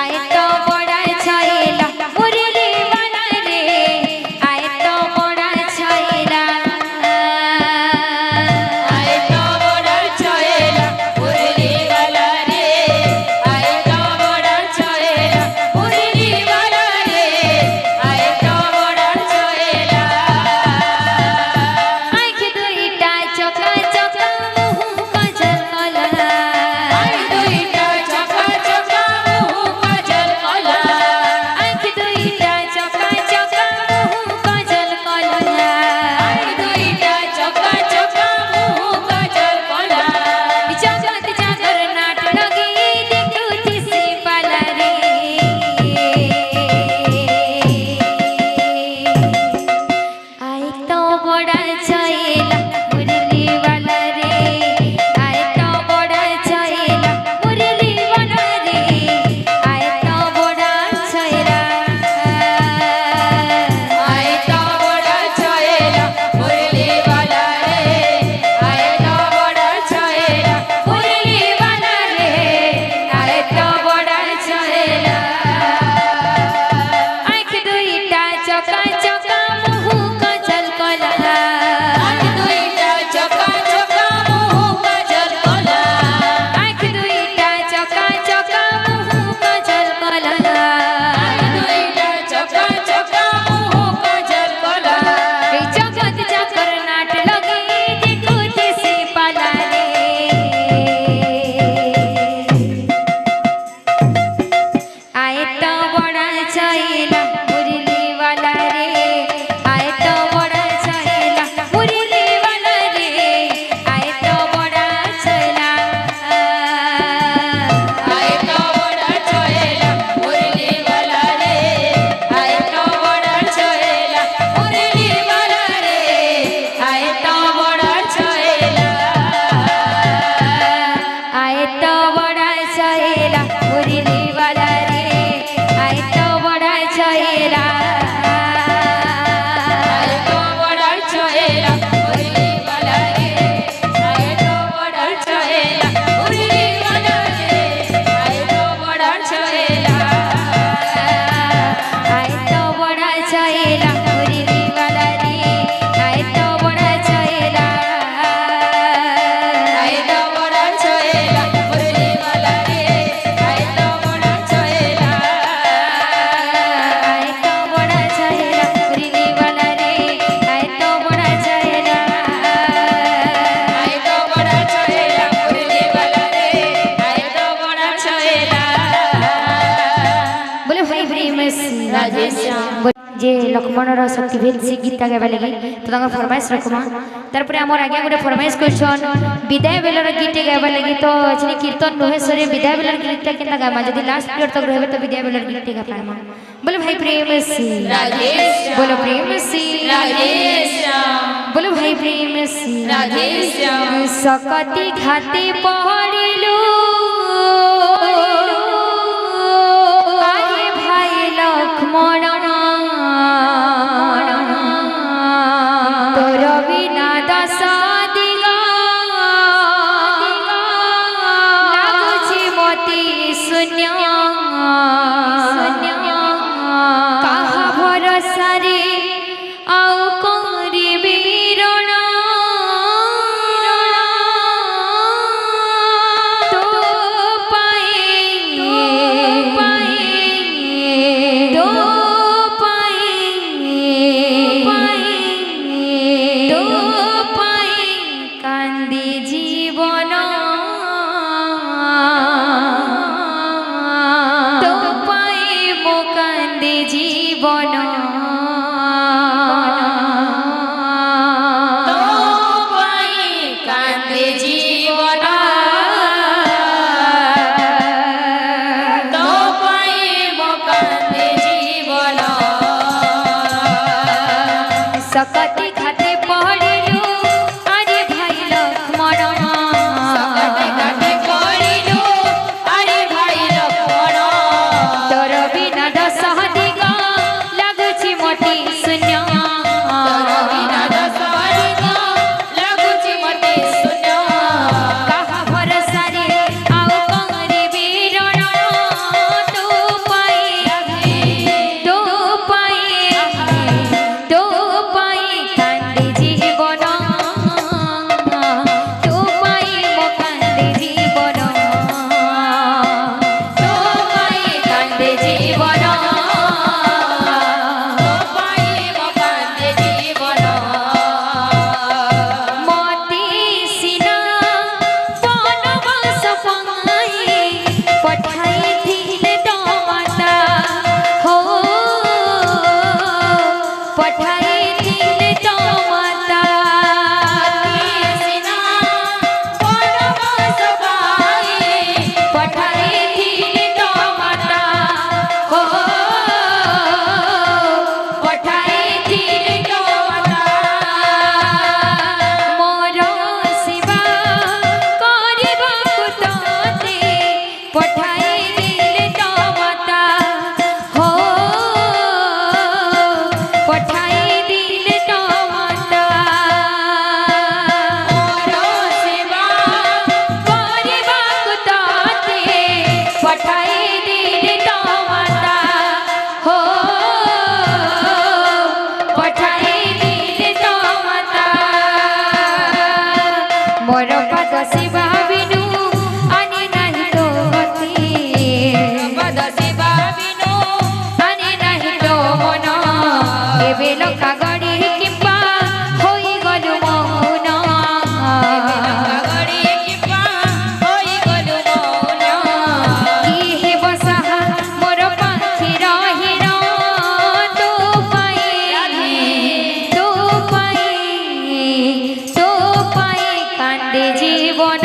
Speaker 1: आए तो बड़ा छइला मुरली वाला रे आए तो बड़ा छइला
Speaker 2: आए तो बड़ा छेला मुरली वाला रे आए तो बड़ा छेला मुरली वाला रे आए तो बड़ा छेला
Speaker 1: आँख दुईटा चका चका मुँह काजल कला
Speaker 2: आई दुईटा चका चका मुँह काजल कला
Speaker 1: आँख दुईटा चका चका मुँह काजल कला
Speaker 2: आई दुईटा चका चका मुँह काजल कला
Speaker 1: जगत जागर नाट लगी देखुती से पाला रे आए तो बड़ा छइला मुरली वाला रे आए तो बड़ा छइला मुरली वाला रे आए तो बड़ा छइला
Speaker 2: आए तो बड़ा छेला मुरली वाला रे आए तो बड़ा छेला
Speaker 1: मुरली वाला रे आए तो बड़ा छइला आँख दुईटा चका चका मुँह काजल कला
Speaker 2: आई दुईटा चका चका मुँह काजल कला
Speaker 1: आँख दुईटा चका चका मुँह काजल कला
Speaker 2: आई दुईटा चका चका मुँह काजल कला
Speaker 1: এই জগৎ চাকর নাট লগে দেখুতে সে পালা রে আয়ে তো বড়া ছইলা মুরলি वाला रे जे लक्ष्मणर शक्तिभेद से गीत गाइबा लगी तो तांकर फरमाइश रखमा तारपरे हमर आगे गोटे फरमाइश करछन विदाय बेलर गीत गाइबा लगी तो एछनी कीर्तन नुहे सरे विदाय बेलर गीत केनता गामा यदि लास्ट पीरियड तक रहबे तो विदाय बेलर गीत गा पारमा बोलो भाई प्रेम से
Speaker 2: राधे श्याम
Speaker 1: बोलो प्रेम से
Speaker 2: राधे श्याम
Speaker 1: बोलो भाई प्रेम से
Speaker 2: राधे श्याम
Speaker 1: सकती घाते पहड़िलू आरे भाई लक्ष्मण तोर बिना दश दिगा लाଗୁଛି मती शून्य काहा भरोसा रे आउ करिबी रण तो कांदी जीवन तो पाई मो कांदी जीवन
Speaker 2: तो पाई कांदे जीवन तो पाई मो कांदे जीवन
Speaker 1: सकती खाते पहड़िलू अरे भाई लक्ष्मण
Speaker 2: सकते काटे पड़िलु अरे भाई लक्ष्मण
Speaker 1: तोर बिना दश दिगा लाଗୁଛି मती शून्य
Speaker 2: तोर बिना दश दिगा लाଗୁଛି मते शून्य
Speaker 1: काहा भरोसा रे आउ करिबी रण तू पाई कांदी जीवन तू पाई मो कांदी जीवन
Speaker 2: तो पाई कांदे जीवन तो पाई मो कांदे जीवन
Speaker 1: मती सिना वनवास पाई पठाइथिले तो माता हो पठाइथिले तो माता
Speaker 2: सिना वनवास पाई
Speaker 1: पठाइथिले तो माता हो पठाइथिले तो माता मोर सेवा କରିବାକୁ तोते पठाई दिले तो माता हो पठाई दिले तो माता
Speaker 2: मोर सेवा
Speaker 1: କରିବାକୁ तोते पठाई दिले तो माता हो पठाई दिले तो माता मोर पाद सेवा बिनु आनी नाही तो गति
Speaker 2: पद सेवा बिनु
Speaker 1: आनी नाही तो मन एबे लखा गड़ी किंपा होई गलु मौन
Speaker 2: गड़ी किपा होई गलु मौन
Speaker 1: की हे बसाहा मोर पाखी रहिन तू पाई कांदे जीवन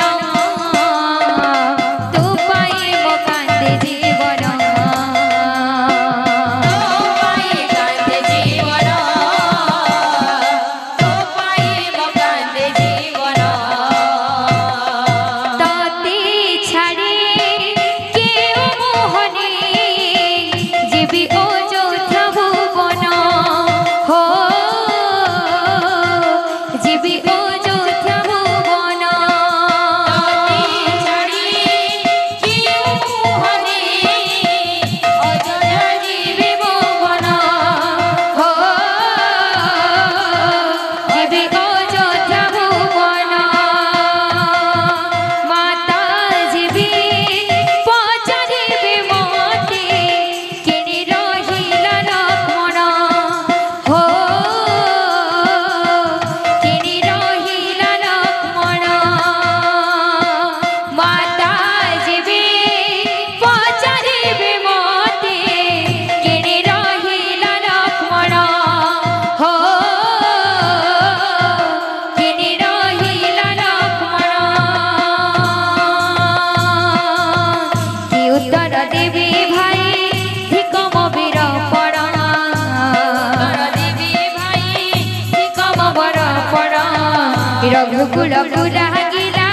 Speaker 1: ରଘୁକୁଳକୁ ଲାଗିଲା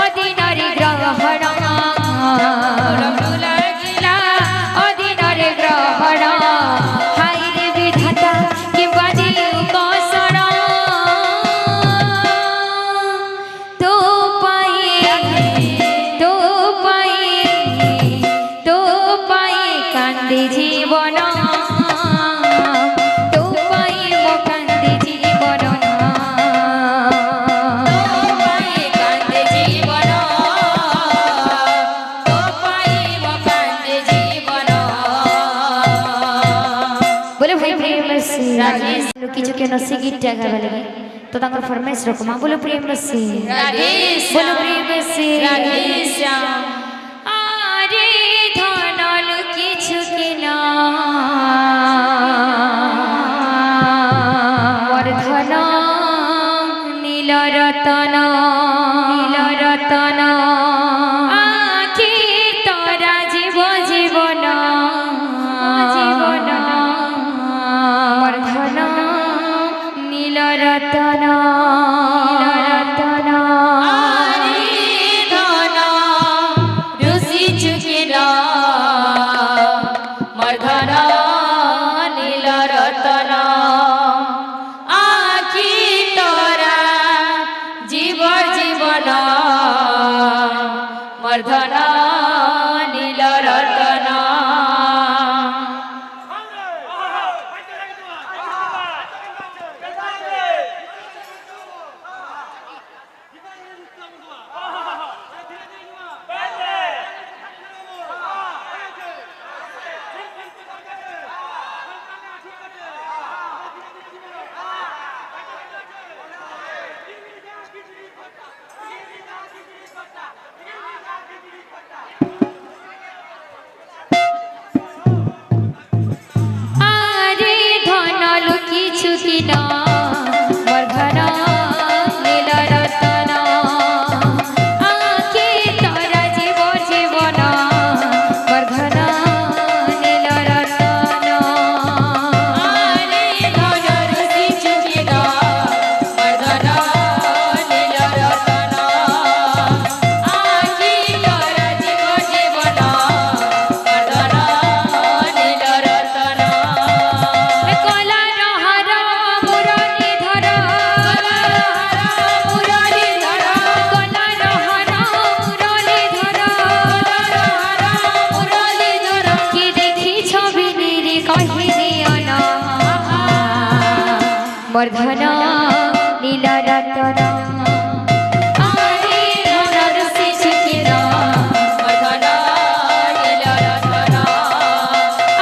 Speaker 1: ଅଦିନରେ ଗ୍ରହଣ
Speaker 2: ଲାଗିଲା
Speaker 1: ଅଦିନରେ ଗ୍ରହଣ ହାଇରେ ବିଧାତା କିମ୍ବା ଦେଉ କଷଣ ତୋ ପାଇଁ କାନ୍ଦି ଜୀବନ ତୋ ପାଇଁ ମୋ କାନ୍ଦି ଜୀବନ
Speaker 2: କାନ୍ଦେ ଜୀବନ ତୋ ପାଇଁ ମୋ କାନ୍ଦେ ଜୀବନ
Speaker 1: बोले भाई प्रेम से लुकी चुके नसी गीतटा गावे लगे तो तांकर फरमाइश रखमा बोलो प्रेम से बोलो प्रेम से
Speaker 2: राधेश्याम
Speaker 1: आरे धन लुकी चुके ना वर्धन नील रतन आखि तोरा जीव जीवन वर्धन नील रतन
Speaker 2: धन ऋषि चुकिला मर्धन नील रतन आखि तोरा जीव जीवन मर्धन नील रतन
Speaker 1: आरे धन लुकी चुकिना वर्धन नील रतन आखि तोरा जीव जीवन वर्धन नील रतन
Speaker 2: धन ऋषि चुकिला मर्धन नील रतन आखि तोरा जीव जीवन मर्धन नील रतन
Speaker 1: कला रहर मुरली धर कला रहर मुरली धर कि देखी छवि निरी कहि दियन वर्धन नील रतन आरे धन ऋषि चुकिना
Speaker 2: मर्धन नील रतन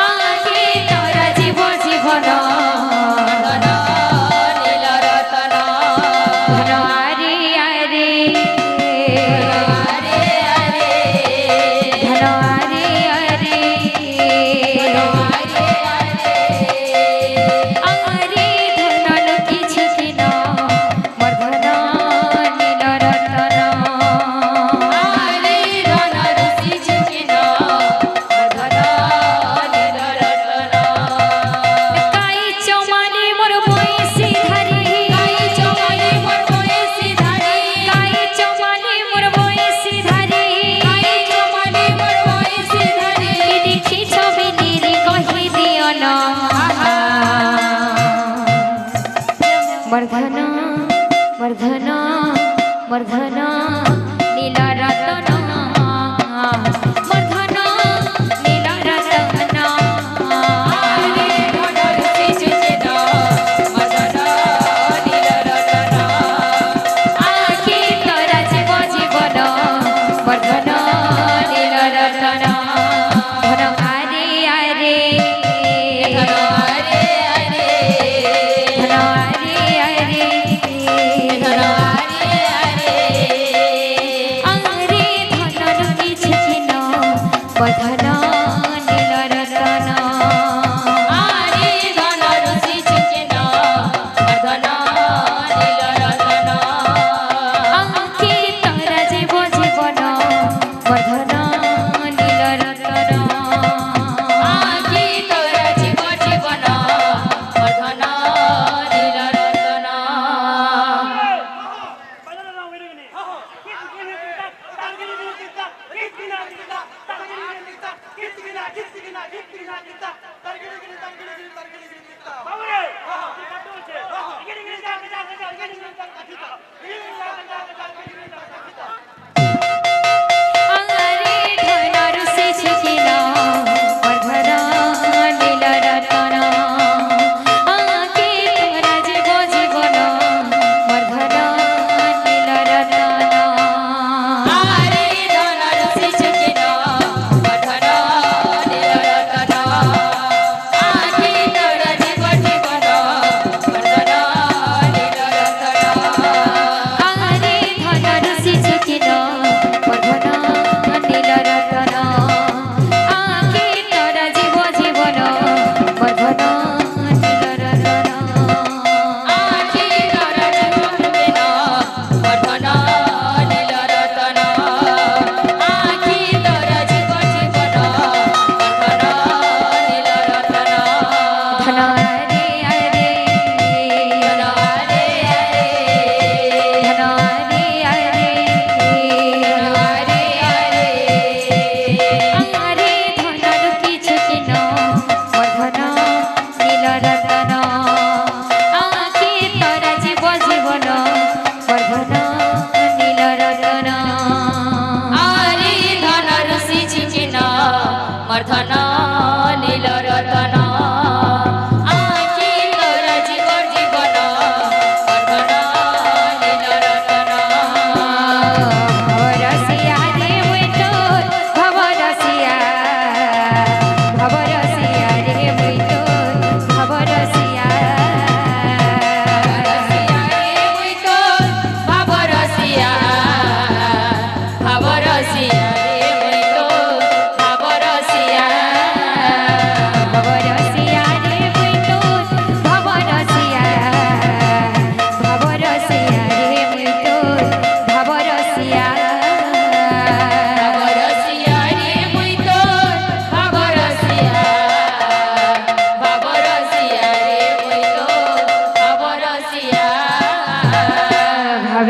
Speaker 1: आखि तोरा जीव जीवन
Speaker 2: मर्धन नील रतन
Speaker 1: धन आरे आरे
Speaker 2: हरे हरे
Speaker 1: धन आरे आरे आरे धन लुकी छुकिना वर्धन नील रतन
Speaker 2: धन ऋषि चुकिना मर्धन नील रतन
Speaker 1: काई चौमाली मोर बयसी धारी
Speaker 2: काई चौमाली मोर बयसी धारी
Speaker 1: काई चौमाली मोर बयसी धारी
Speaker 2: काई चौमाली मोर बयसी धारी
Speaker 1: कि देखी छवि निरी कहि दियन वर्धन वर्धन वर्धन नील रतन वर्धन नील रतन
Speaker 2: धन ऋषि चुकिना मर्धन नील रतन
Speaker 1: आखि तोरा जीव जीवन वर्धन नील रतन धन आरे आरे
Speaker 2: धन हरे हरे
Speaker 1: धन आरे आरे
Speaker 2: धन हरे हरे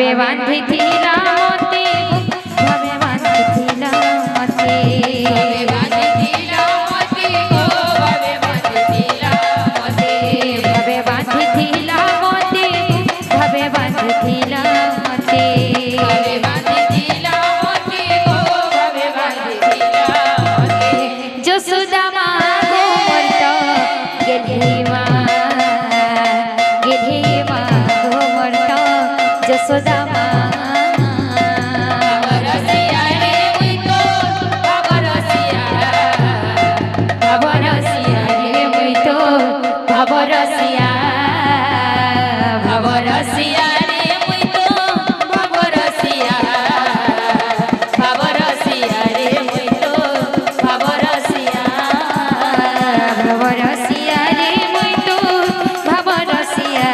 Speaker 1: ভাবে বাঁধিছিলা মতে ভাবে বাঁধিছিলা মতে
Speaker 2: ভাবে বাঁধিছিলা মতে গো ভাবে বাঁধিছিলা মতে
Speaker 1: ভাবে বাঁধিছিলা মতে ভাবে বাঁধিছিলা মতে
Speaker 2: ভাবে বাঁধিছিলা মতে গো ভাবে বাঁধিছিলা মতে
Speaker 1: যশোদা মা গো মর্ত গেলি মা গো মর্ত যশোদা মা
Speaker 2: ভবরসিয়া রে মুই তো ভবরসিয়া
Speaker 1: ভবরসিয়া রে মুই তো ভবরসিয়া
Speaker 2: ভবরসিয়া রে মুই তো ভবরসিয়া ভবরসিয়া রে মুই তো ভবরসিয়া
Speaker 1: ভবরসিয়া রে মুই তো ভবরসিয়া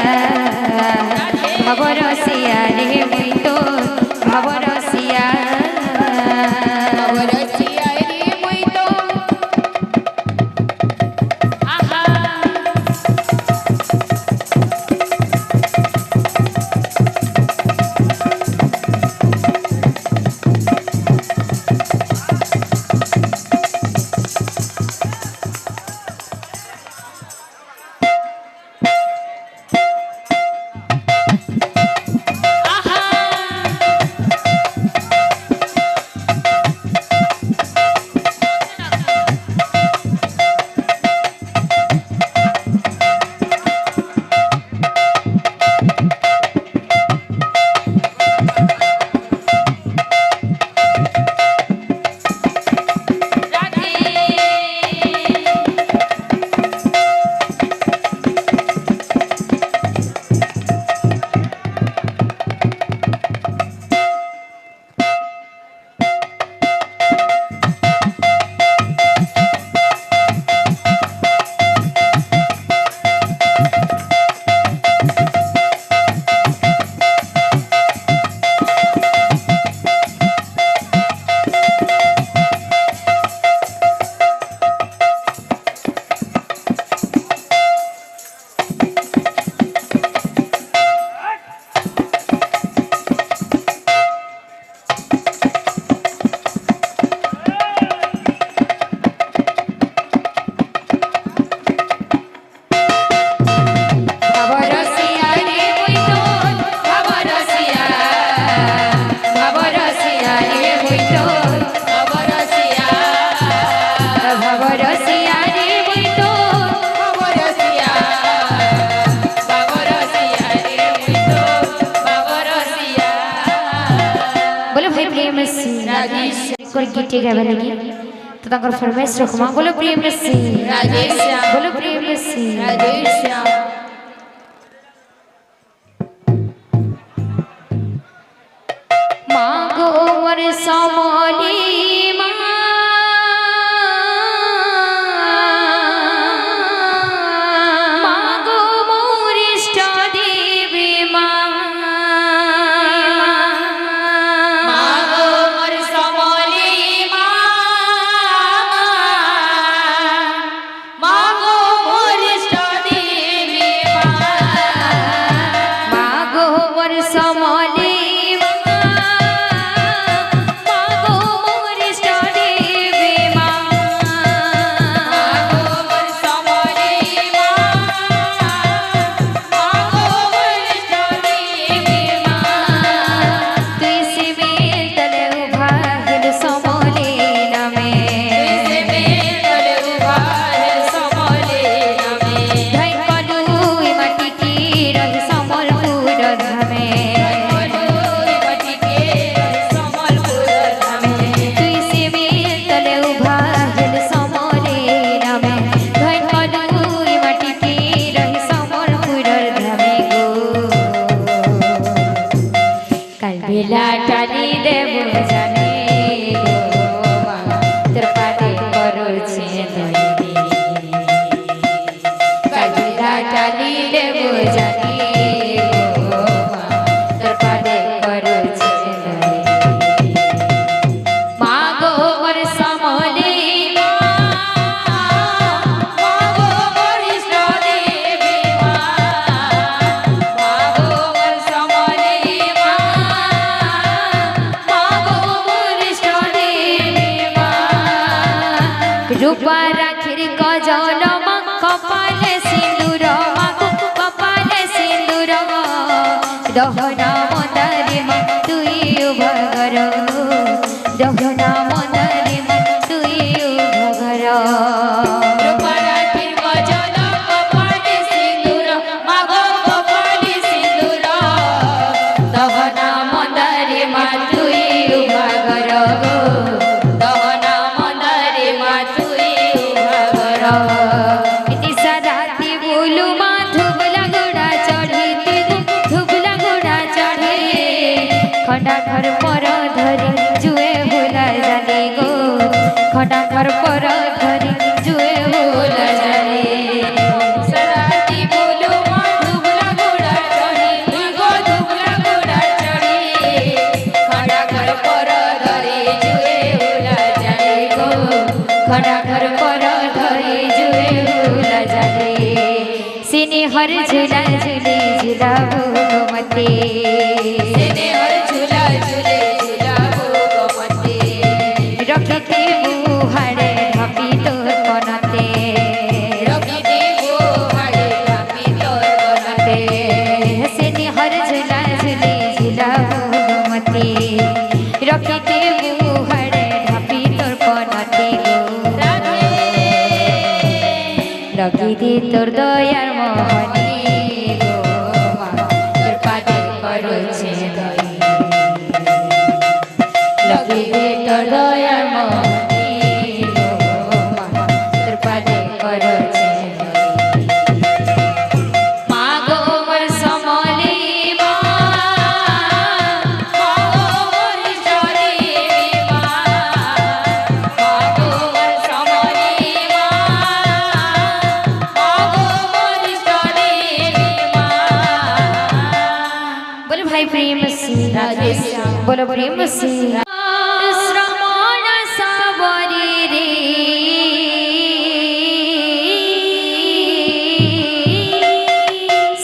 Speaker 1: ভবরসিয়া রে মুই তো ভবরসিয়া
Speaker 2: ভবরসিয়া রে মুই তো আহা
Speaker 1: ভবরসিয়া রে মুই তো
Speaker 2: ভবরসিয়া
Speaker 1: ভবরসিয়া রে মুই তো
Speaker 2: ভবরসিয়া
Speaker 1: ভবরসিয়া রে মুই তো
Speaker 2: ভবরসিয়া ভবরসিয়া রে মুই তো ভবরসিয়া
Speaker 1: बोलो भाई प्रेम से
Speaker 2: राजेश
Speaker 1: कोई गीते गावे लगी तो ताकर फरमाइश रखमा बोलो प्रेम से
Speaker 2: राजेश
Speaker 1: बोलो प्रेम से
Speaker 2: राजेश
Speaker 1: मागो मोर समली मा मागो मोर इष्ट देवी मा
Speaker 2: মাগো মোর সমলি মা মাগো মোর ইষ্ট দেবী মা
Speaker 1: मागो मोर समली मा मागो मोर इष्ट देवी मा
Speaker 2: মাগো মোর সমলি মা মাগো মোর ইষ্ট দেবী মা
Speaker 1: তুই শিবের তলে উভা গেল সমলে নামে
Speaker 2: সে বেতলে উভা হে সমলে নামে
Speaker 1: ধাই কলুই মাটিটি রহি সমলপুর ধামে
Speaker 2: বলুই মাটিকে সমলপুর ধামে
Speaker 1: তুই শিবের তলে উভা গেল সমলে নামে ধাই কলুই মাটিটি রহি সমলপুর ধামে গো কাল বেলা টালি দেব জানে গো মা তোর পাতে করছে দইনি কাল বেলা টালি দেব জানে গো মা তোর পাতে করছে দইনি মা গো মোর সমলে মা
Speaker 2: মাগো মোর ইষ্ট দেবী মা মাগো মোর সমলে মা
Speaker 1: দহনা মন্দারে মা তুই উভঘর দহনা মন্দারে মা তুই উভঘর
Speaker 2: রূপরাত্রির গজল কপালে সিঁদুর মাগো কপালে সিঁদুর দহনা মন্দারে মা তুই উভঘর দহনা মন্দারে মা তুই উভঘর
Speaker 1: দিশা রাতি বুলু মা ধুবলা গোড়া চढ़ीती ধুবলা গোড়া চढ़े খন্ডা ঘর পর ধরি জুয়ে ভোলা জানে গো খন্ডা ঘর পর ধরি জুয়ে ভোলা জানে
Speaker 2: সরাতি বলো মা ধুবলা ঘোড়া চড়ে তুই গো ধুবলা ঘোড়া চড়ে খড়া ঘর পর ধরে জুয়ে ভোলা জানে গো
Speaker 1: খন্ডা ঘর পর ধরি জুয়ে ভোলা জানে সিনে হর ঝুলা ঝুলি ঝুলাবো মতে
Speaker 2: সেনে হর ঝুলা ঝুলে ঝুলাবো গমতে
Speaker 1: রখিতে বুহাড়ে ঢাপি তোর মনতে
Speaker 2: রকি দেবো হাড়ে কাপি তোর গনতে
Speaker 1: সিনে হর ঝুলা ঝুলি ঝুলাবো মতে রখিতে বুহাড়ে ঢাপি তোর মনতে
Speaker 2: রাধে
Speaker 1: রখিতে তোর দয়ার মোহনী গো মা
Speaker 2: তোর পাদে পড়ছে দই
Speaker 1: রখিতে তোর দয়ার মোহনী গো মা তোর পাদে করছে
Speaker 2: মা গো মোর সমলি মা গো মোর চরে মা গো মোর সমলি মা গো মোর চরে মা
Speaker 1: बोलो भाई प्रेम से
Speaker 2: राधे श्याम
Speaker 1: बोलो प्रेम से श्रवण सावरी रे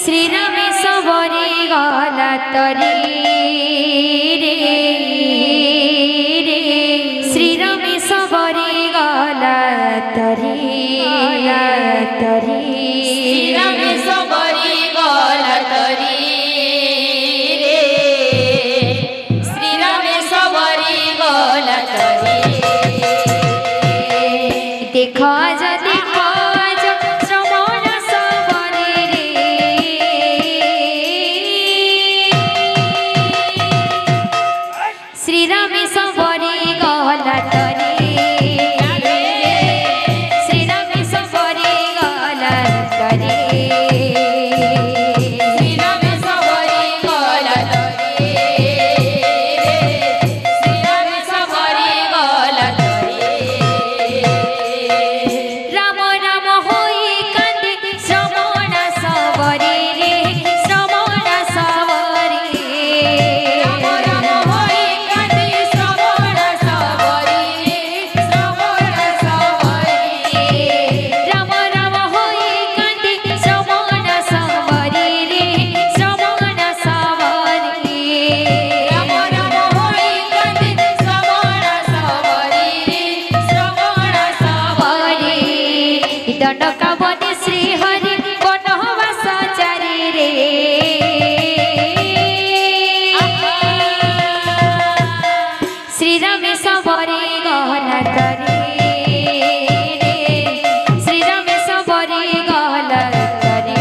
Speaker 1: श्री राम सबरी गला तरी रे श्री राम सबरी गला तरी
Speaker 2: শ্রীরামে সবরি গলা তরি রে শ্রীরামে সবরি গলা তরি
Speaker 1: देखा जा श्रवण सबरी रे श्री राम सबरी गला तरी श्री राम सबरी गला तरी
Speaker 2: শ্রীরামে সবরি গলা তরি শ্রীরামে সবরি গলা তরি
Speaker 1: राम राम होई कांदे श्रवण सबरी रे श्रवण सबरी
Speaker 2: রাম রাম হই কাঁদে শ্রবণ সবরি শ্রবণ সবরি
Speaker 1: राम राम होई कांदे श्रवण सबरी रे श्रवण सबरी
Speaker 2: রাম রাম হই কাঁদে শ্রবণ সবরি শ্রবণ সবরি
Speaker 1: दंडका बने श्री हरि बनवास चारी रे श्री राम सबरी गहना तरी श्री राम सबरी गहना तरी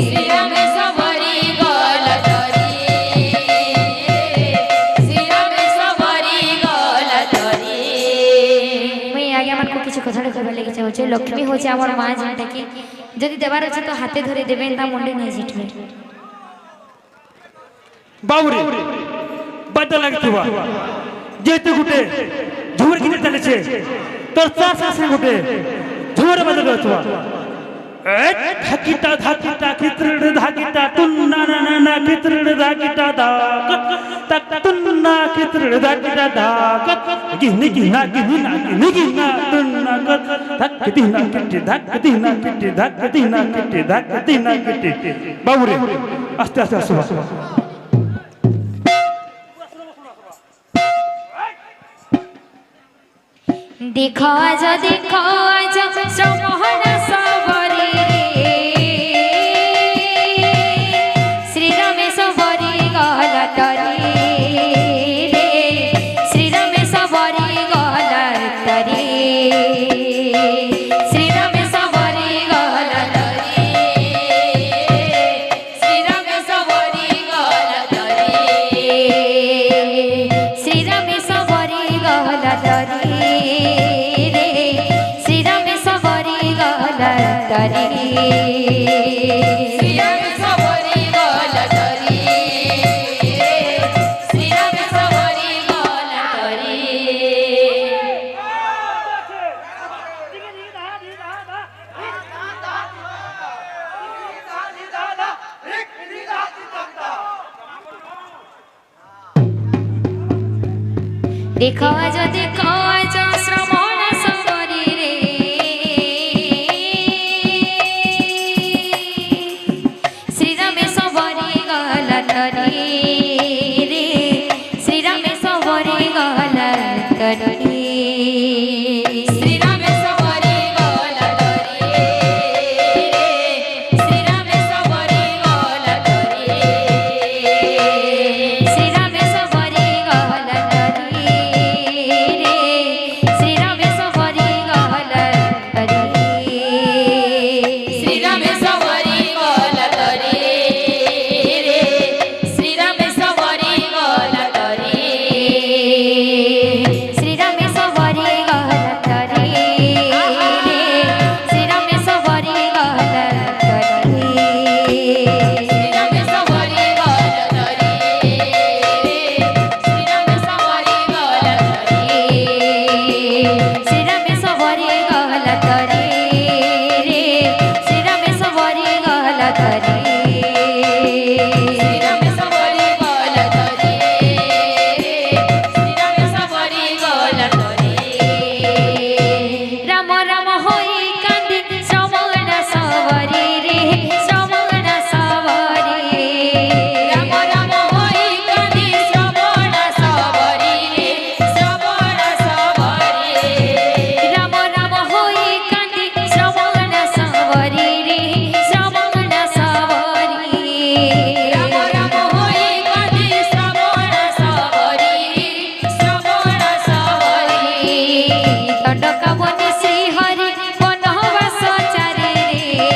Speaker 2: শ্রীরামে সবরি গলা তরি শ্রীরামে সবরি গলা তরি
Speaker 1: মুই আগে আমার কিছু কথা কইবার লাগি চাହୁছে লক্ষ্মী হচ্ছে আমার মা যেটা কি যদি দেবার আছে তো হাতে ধরে দেবেন তা মুন্ডে নিয়ে জিটবে
Speaker 3: বাবুরে বাদ্য লাগছিল যেহেতু গুটে ঝুমুর কিনে চালিছে তোর চাষ আসে গুটে ঝুমুর বাদ্য লাগছিল ধাকিটা ধাকিটা কিত্রড় ধাকিটা তুন্না না না না কিত্রড় ধাকিটা ধাক তক তুন্না কিত্রড় ধাকিটা ধাক গিনি গিনা গিনা গিনি গিনা তুন্না কত ধাক দিনা কিটি ধাক দিনা কিটি ধাক দিনা কিটি ধাক দিনা কিটি বাবুরে আস্তে আস্তে আসো
Speaker 1: देखा जा श्रवण सबरी रे
Speaker 2: শ্রীরামে সবরি গলা তরি শ্রীরামে সবরি গলা তরি
Speaker 1: देखो जो देखो जो श्रवण सवरी रे श्री राम सवरी गला तरी रे श्री राम सवरी गला तरी
Speaker 2: শ্রীরামে সবরি গলা তরি শ্রীরামে সবরি গলা তরি
Speaker 1: श्री राम सवरी गला तरी रे श्री राम सवरी गला तरी
Speaker 2: শ্রীরামে সবরি গলা তরি রে শ্রীরামে সবরি গলা তরি
Speaker 1: श्री राम सवरी गला तरी रे श्री राम सवरी गला तरी
Speaker 2: শ্রীরামে সবরি গলা তরি শ্রীরামে সবরি গলা তরি
Speaker 1: श्री राम सवरी गला तरी रे श्री राम सवरी गला तरी
Speaker 2: শ্রীরামে সবরি গলা তরি শ্রীরামে সবরি গলা তরি
Speaker 1: राम राम होई कांदी श्रवण सवरी रे श्रवण सवरी
Speaker 2: রাম রাম হই কাঁদি শ্রবণ সবরি রে শ্রবণ সবরি
Speaker 1: राम राम होई कांदी श्रवण सवरी रे श्रवण सवरी
Speaker 2: রাম রাম হই কাঁদি শ্রবণ সবরি শ্রবণ সবরি
Speaker 1: दंडका बने श्री हरि बनवास चारे रे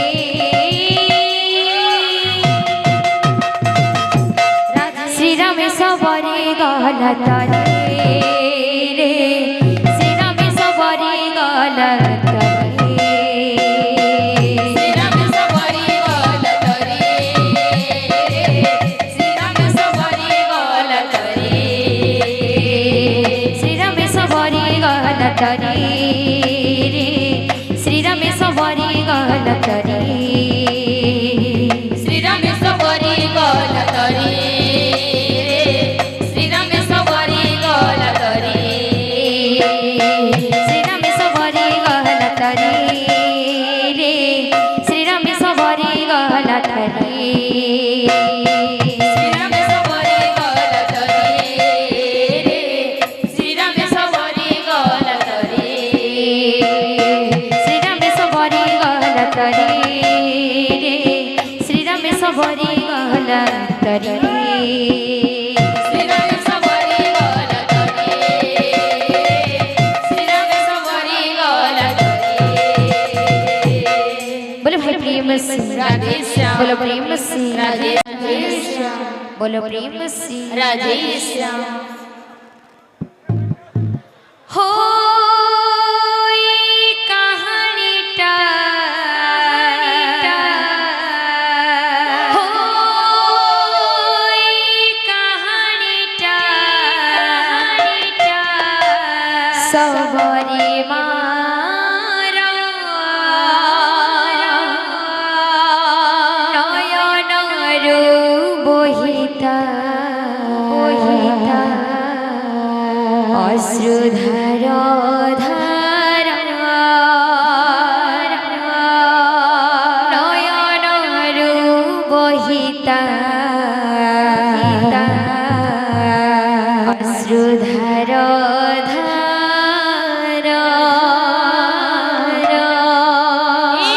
Speaker 1: श्री राम सवरी गला तरी रे श्री राम सवरी गला तरी
Speaker 2: শ্রীরামে সবরি গলা তরি শ্রীরামে সবরি গলা তরি
Speaker 1: श्री राम सवरी गला तरी रे श्री राम सवरी गला तरी
Speaker 2: শ্রীরামে সবরি গলা তরি শ্রীরামে সবরি গলা তরি
Speaker 1: श्री राम सवरी गला तरी रे श्री राम सवरी गला तरी
Speaker 2: শ্রীরামে সবরি গলা তরি শ্রীরামে সবরি গলা তরি
Speaker 1: श्री राम सवरी गला तरी रे श्री राम सवरी गला तरी
Speaker 2: শ্রীরামে সবরি গলা তরি শ্রীরামে সবরি গলা তরি
Speaker 1: बोलो भाई प्रेम से
Speaker 2: রাধে শ্যাম
Speaker 1: बोलो प्रेम से
Speaker 2: রাধे শ্যাম
Speaker 1: बोलो प्रेम से
Speaker 2: রাধে শ্যাম
Speaker 1: हो ये कहानीटा हो ये कहानीटा सबरी मारा नयनरु बहिता अश्रुधार धार नयनरु बहिता अश्रुधार धार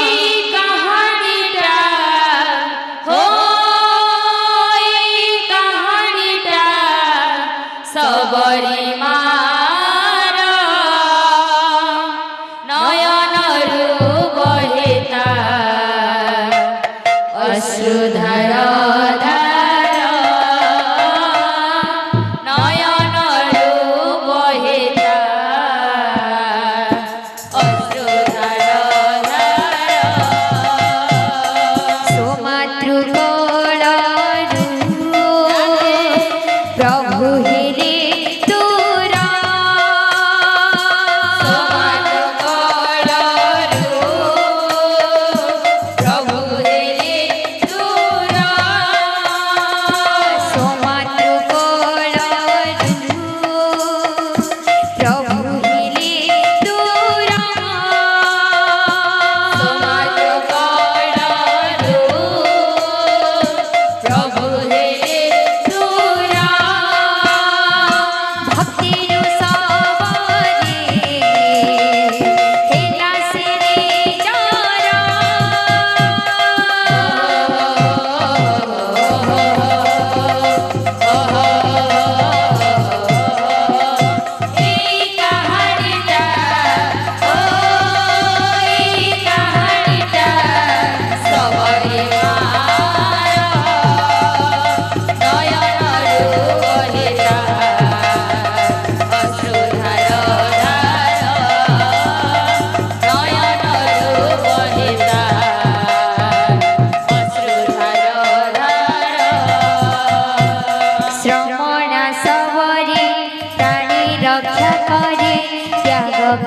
Speaker 2: এই কাহানিটা হো এই কাহানিটা সবরি মার নয়নরু বহিতা অশ্রুধার ধার নয়নরু বহিতা অশ্রুধার ধার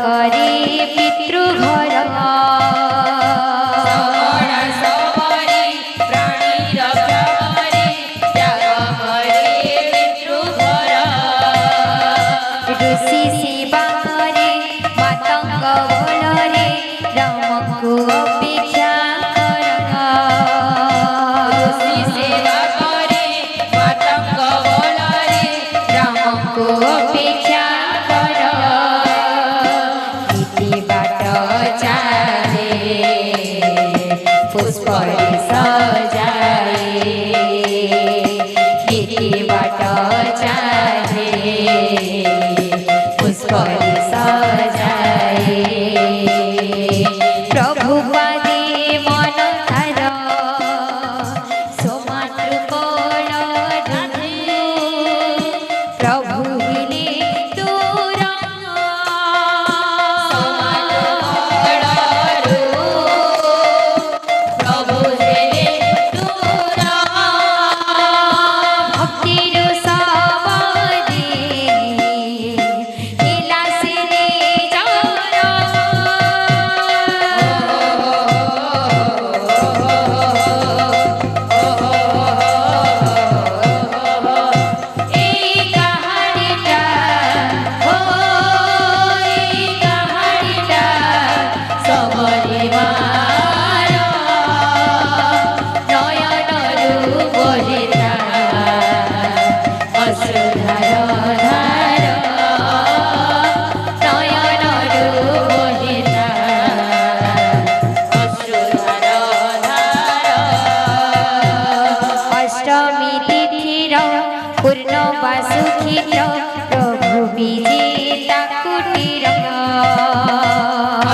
Speaker 1: করে পিতৃঘর
Speaker 2: ସମଣ ସବରି ପ୍ରାଣୀ ରକ୍ଷା କରି ତ୍ୟାଗ କରି ପିତୃଘର
Speaker 1: ऋषि सेवा करे मातंग बଳରେ रामको अपेक्षा कर
Speaker 2: ऋषि सेवा କରି ମାତାଙ୍କ ବଳରେ
Speaker 1: रामको अपेक्षा कर नीति बाट चाले पुष्पले सजाए नीति बाट चाले पुष्पले सजाए प्रभु पादे मन थार सोमातृ कोण प्रभु हिले तोरा
Speaker 2: ସମାଲୋକଳରୁ ପ୍ରଭୁ ହେଲେ ତୁର
Speaker 1: भक्तिर सवादे हिलासिने जरा এই কাহানিটা ও এই কাহানিটা সবরে মার নয়নরু বহিতা অশ্রুধার ধার নয়নরু বহিতা
Speaker 2: ଅଶ୍ରୁଧାର ଧାର
Speaker 1: अष्टमी तिथिर पूर्ण बासुखीर प्रभु विजेता कुटीर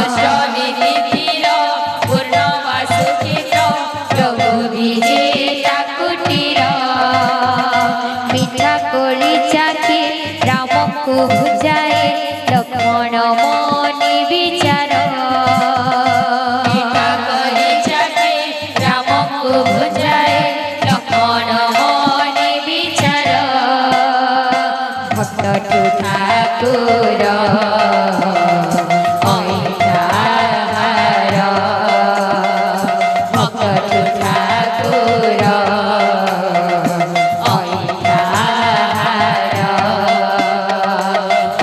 Speaker 2: ଅଷ୍ଟମୀ ତିଥିର ପୂର୍ଣ୍ଣବାସୁକିତ
Speaker 1: प्रभु विजेता कुटीर मिठा कोली चाखे राम को भुजाए लक्ष्मण मनि विचार
Speaker 2: ପିଠା କରି ଚାଖେ ରାମକୁ ବୁଝାଏ ଲକ୍ଷ୍ମଣ ମନେ ବିଚାର
Speaker 1: भक्त टू ठाकुर
Speaker 2: ଅଇଁଠାହାର
Speaker 1: भक्त टू ठाकुर
Speaker 2: ଅଇଁଠାହାର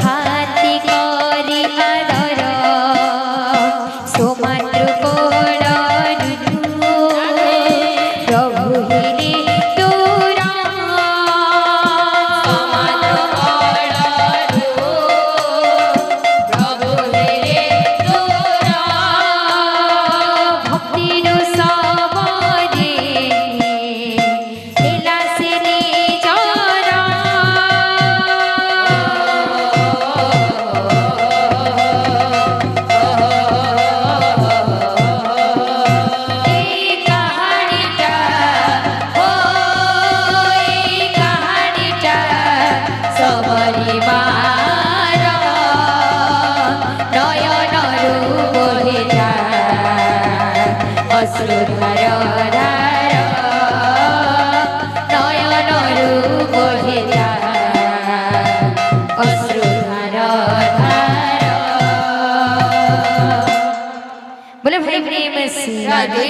Speaker 1: हाती करी आदर सोमातृ कोण प्रभु हिले तोरा
Speaker 2: ସମାଲୋକଳରୁ ପ୍ରଭୁ ହେଲେ ତୁର
Speaker 1: भक्तिर सवादे हिलासिने जरा এই কাহানিটা ও এই কাহানিটা সবরি মার নয়নরু বহিতা অশ্রুধার ধার নয়নরু বহিতা অশ্রুধার ধার बोले भाई प्रेम से
Speaker 2: राधे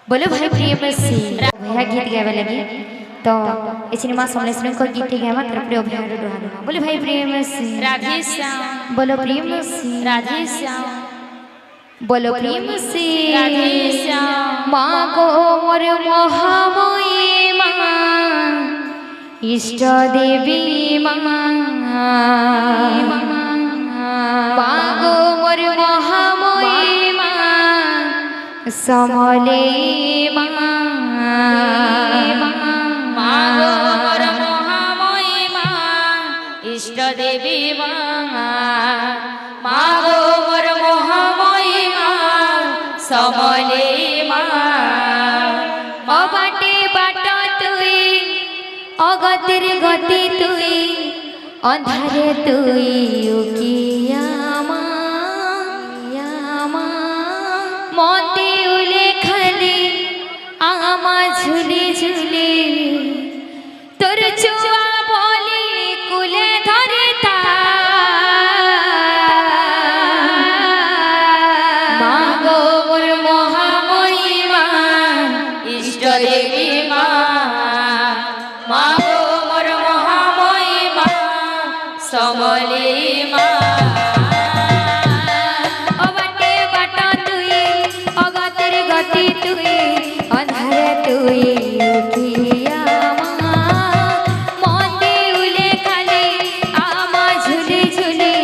Speaker 1: बोलो भाई प्रेम से भैया गीत गावे लगी तो ए सिनेमा समलेश्वरी को गीत गावा तरफ रे अभ्यार डोहा बोलो भाई प्रेम से
Speaker 2: राधे श्याम
Speaker 1: बोलो प्रेम से
Speaker 2: राधे श्याम
Speaker 1: बोलो प्रेम से
Speaker 2: राधे श्याम
Speaker 1: माँ गो मोर महामयी माँ इष्ट देवी माँ माँ गो मोर महामयी माँ समले माँ
Speaker 2: मागो मोर महामयी माँ দেবী মা মা গো মোর মহাময়ী মা সমলে মা
Speaker 1: অবাটে বাট তুই অগতির গতি তুই অন্ধারে তুই উকিয়া মা মতে উলে খালি আমা ঝুলি ঝুলি তোর চুয়া বলি কুলে ধরে তা
Speaker 2: মা গো মোর মহাময়ী মা ইষ্ট দেবী মা মা গো মোর মহাময়ী মা সমলে মা
Speaker 1: অবাটে বাট তুই অগতির গতি তুই অন্ধারে তুই উকিয়া মা মতে উলে খালি আমা ঝুলি ঝুলি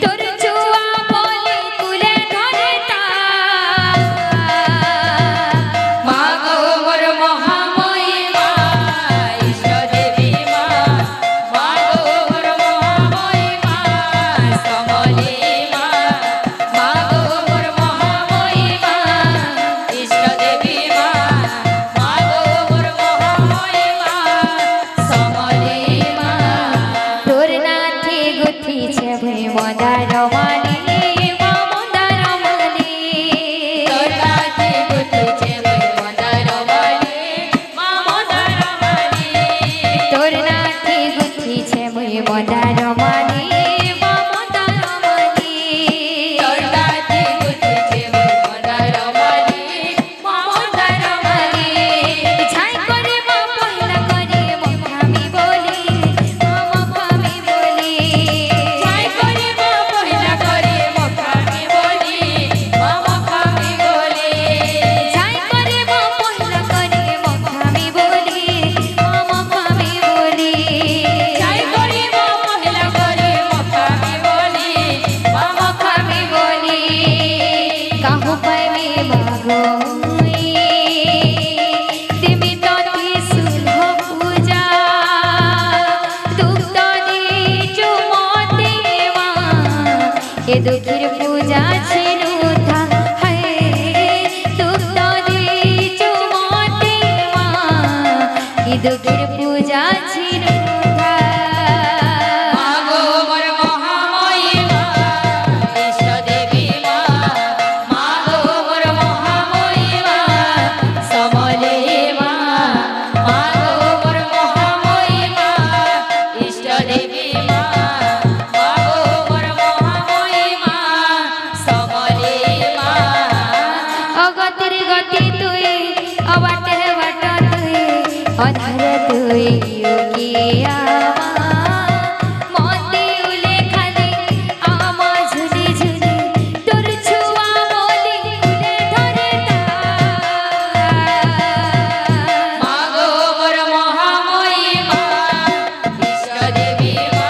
Speaker 1: তোর চুয়া বলি কুলে ধরে তা
Speaker 2: মা গো মোর মহাময়ী মা ইষ্ট দেবী মা মা গো মোর মহাময়ী মা সমলে মা মা গো মোর মহাময়ী মা ইষ্ট দেবী মা মা গো মোর মহাময়ী মা সমলে মা
Speaker 1: তোর নাথি গুথিছে ভুই মদার মালি মা মদার মালি
Speaker 2: তোর কাছে গুথিছে বই মন্দার মালি মা মন্দার মালি
Speaker 1: তোর নাথি গুথিছে ভুই মদার মালি মা মদার মালি
Speaker 2: তোর কাছে গুথিছে বই মন্দার মালি মা মন্দার মালি
Speaker 1: ছাই করে মা পহিলা করে মুখামি বলি মা মুখামি বলি
Speaker 2: ছাই করে মা পহিলা করে মুখামি বলি মা মুখামি বলি
Speaker 1: ছাই করে মা পহিলা করে মুখামি বলি মা মুখামি বলি
Speaker 2: ছাই করে মা পহিলা করে মুখামি বলি মা মুখামি বলি
Speaker 1: কাহু পাইবে বাগই তিমি ততি সুলভ পূজা দুগ্ধ দিচু মতে মা এ দুঃখের পূজা ছিল থা হে দুগ্ধ দিচু মতে মা এ দুঃখের পূজা ছিল থা
Speaker 2: মা গো মোর মহাময়ী মা ইষ্ট দেবী মা মা গো মোর মহাময়ী মা সমলে মা মা গো মোর মহাময়ী মা ইষ্ট দেবী মা মা গো মোর মহাময়ী মা সমলে মা
Speaker 1: অগতির গতি তুই অবাটে বাট তুই অধারে তুই উকিয়া মতে উলে খালি আমা ঝুলি ঝুলি তোর ছুয়া বলি কুলে ধরে তা
Speaker 2: মা গো মোর মহাময়ী মা ইষ্ট দেবী মা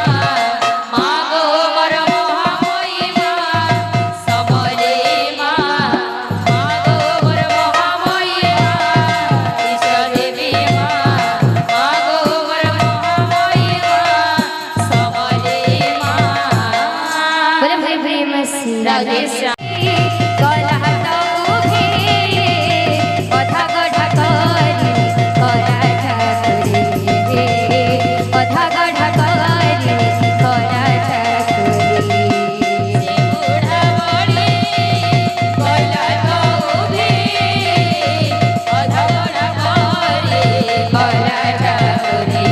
Speaker 2: মা গো মোর মহাময়ী মা সমলে মা মা গো মোর মহাময়ী মা ইষ্ট দেবী মা মা গো মোর মহাময়ী মা সমলে মা
Speaker 1: বলে ভাই প্রেম
Speaker 2: রাধে শ্যাম।
Speaker 1: গলা হাত উঠে অধা গঢ়া করি করা ঠাকুরে অধা গঢ়া করি করা ঠাকুরে
Speaker 2: বুঢ়া বড়ি কইলা তো উভি অধগড়া করে
Speaker 1: করা ঠাকুরে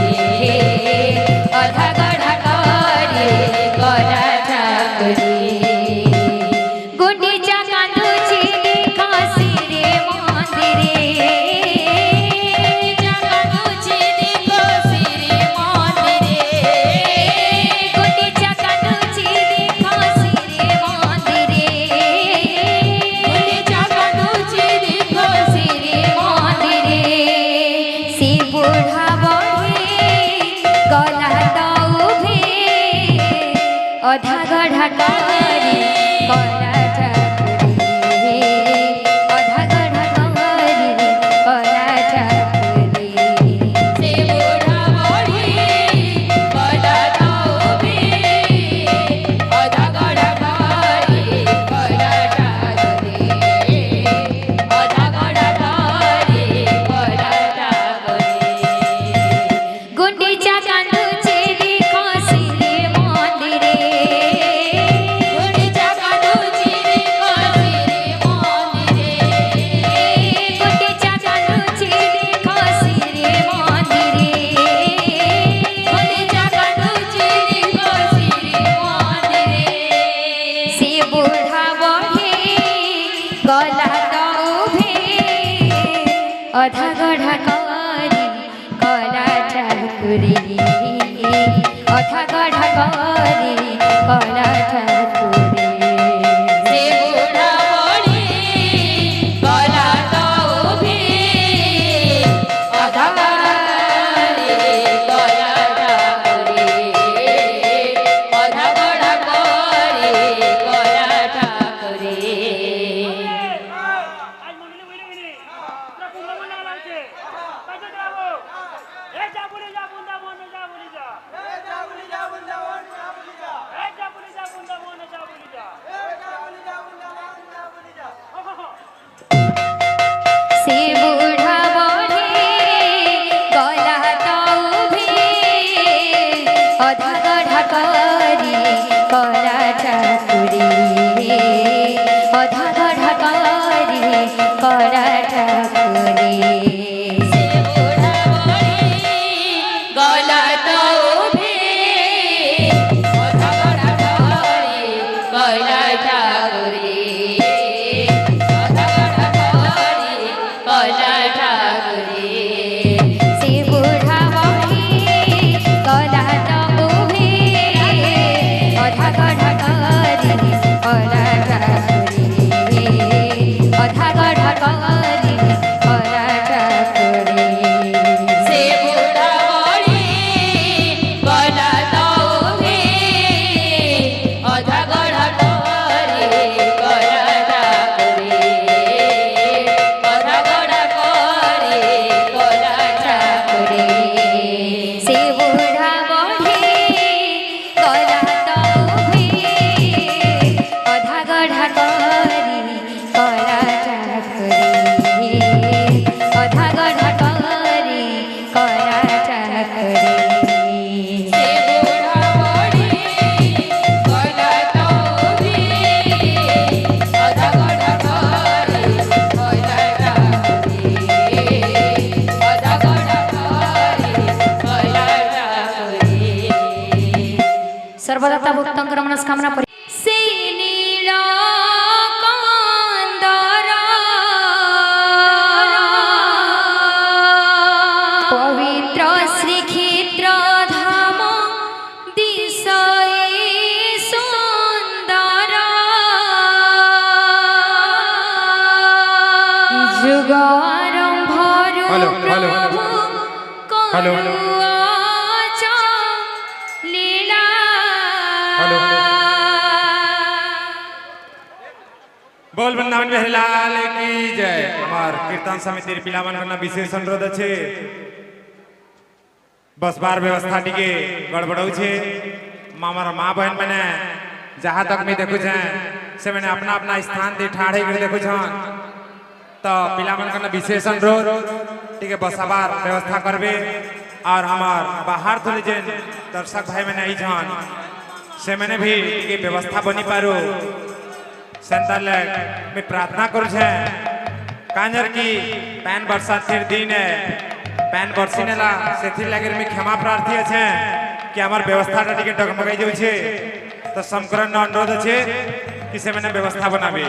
Speaker 1: অধা গঢ়া করি করা ঠাকুরে গুন্ডিচা কাঁদুছি খাসি রে মন্দিরে
Speaker 2: জাগানুছি দিগো শ্রী মন্দিরে
Speaker 1: গুন্ডিচা কাঁদুছি খাসি রে মন্দিরে
Speaker 2: জাগানুছি দিগো শ্রী
Speaker 1: মন্দিরে শ্রী বুঢ়া বড়ে গলা দৌভে অধা গঢ়া করি করা ঠাকুরে অধা গঢ়া করি করা ঠাকুরে
Speaker 2: সে বুঢ়া বড়ি কইলা তো উভি
Speaker 1: গলা তবে অধা গড়া করি কলা ঠাকুরে অধা গড়া করি কলা ঠাকুরে
Speaker 2: সে বুড়া বড়ি গলা তবে অধা গড়া গলা ঠাকুরে অধা গড়া করে গলা ঠাকুরে
Speaker 3: আজ মন্ডলী বইলে গেলি তোরা কোন মনে লাগছে কাজে যাবো এ যা বলি যা বুন্দা মনে যা বলি যা এ যা বলি যা বুন্দা মনে যা বলি যা এ যা বলি যা বুন্দা মনে যা বলি যা এ যা বলি যা বুন্দা মনে যা বলি যা
Speaker 1: সে বুড়া বলে গলা তবে অধা গড়া করি কলা ঠাকুরে অধা গড়া করি কলা ঠাকুরে
Speaker 2: সে বুড়া বড়ি গলা তবে অধা গড়া করে গলা ঠাকুরে অধা গড়া করে গলা ঠাকুরে
Speaker 1: সে বুড়া বলে গলা তবে অধা গড়া করি কলা ঠাকুরে অধা গড়া করি কলা ঠাকুরে
Speaker 2: সে বুড়া বড়ি গলা তবে অধা গড়া করে গলা ঠাকুরে অধা গড়া করে গলা ঠাকুরে
Speaker 1: সে বুড়া বলে গলা তবে অধা গড়া করি কলা ঠাকুরে অধা গড়া করি কলা ঠাকুরে
Speaker 2: সে বুড়া বড়ি গলা তবে অধা গড়া করে গলা ঠাকুরে অধা গড়া করে গলা ঠাকুরে
Speaker 1: সর্বদাতা ভক্তঙ্কর মনস্কামনা পরি সে নীল কান্দরা পবিত্র শ্রীক্ষেত্র ধাম দিশয়ে সুন্দর যুগ আরম্ভর
Speaker 4: হ্যালো, হ্যালো,
Speaker 1: প্রভু
Speaker 4: হ্যালো,
Speaker 1: করুয়াচ লীলা
Speaker 4: হ্যালো, बोल वृंदावन बिहारी लाल की जय हमार कीर्तन समितिर पिलावन करना विशेष अनुरोध अच्छे बस बार व्यवस्था टिके गड़बड़ाऊ छे मामार माँ बहन मैंने जहाँ तक मैं देखू छे से मैंने अपना अपना स्थान दे ठाड़े कर देखू छन तो पिलावन करना विशेष अनुरोध टिके बस बार व्यवस्था करबे और हमार बाहर थोड़े जेन दर्शक भाई मैंने आई छन से मैंने भी टिके व्यवस्था बनी पारो संताल मैं प्रार्थना करू छे कांजर की पैन बरसात फिर दिन है पैन बरसी नेला सेथिर लागे मैं क्षमा प्रार्थी छे कि हमार व्यवस्था टिके डगमगाई जाऊ छे तो समकरण अनुरोध छे कि से मैंने व्यवस्था बनाबे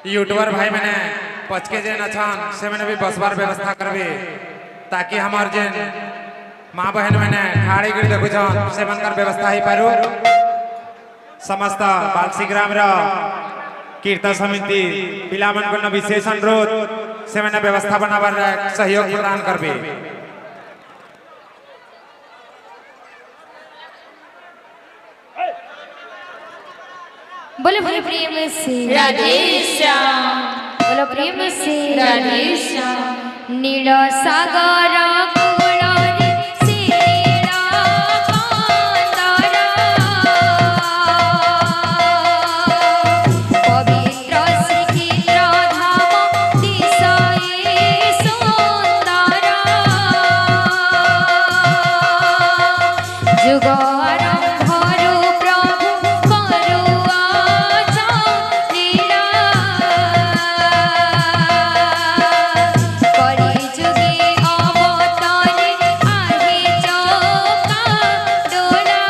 Speaker 4: यूट्यूबर भाई मैंने पचके जेन अछन से मैंने भी बसबार व्यवस्था करबे ताकि हमार जेन माँ बहन मैंने ठाड़ी गिर देखु छन से बनकर व्यवस्था ही पारो समस्त बालसी ग्राम रो कीर्तन समिति पिलामन को विशेष अनुरोध से मैंने व्यवस्था बनावर सहयोग प्रदान करबे
Speaker 1: बोलो बोलो प्रेम से
Speaker 2: राधे श्याम
Speaker 1: बोलो प्रेम से
Speaker 2: राधे श्याम
Speaker 1: नील सागर कुलरे शील कांदरा पवित्र श्रीक्षेत्र धाम दिशये सुंदर जुग आरंभरु प्रभु करुआच लीला करि जुगे अवतारे आहे चका डोला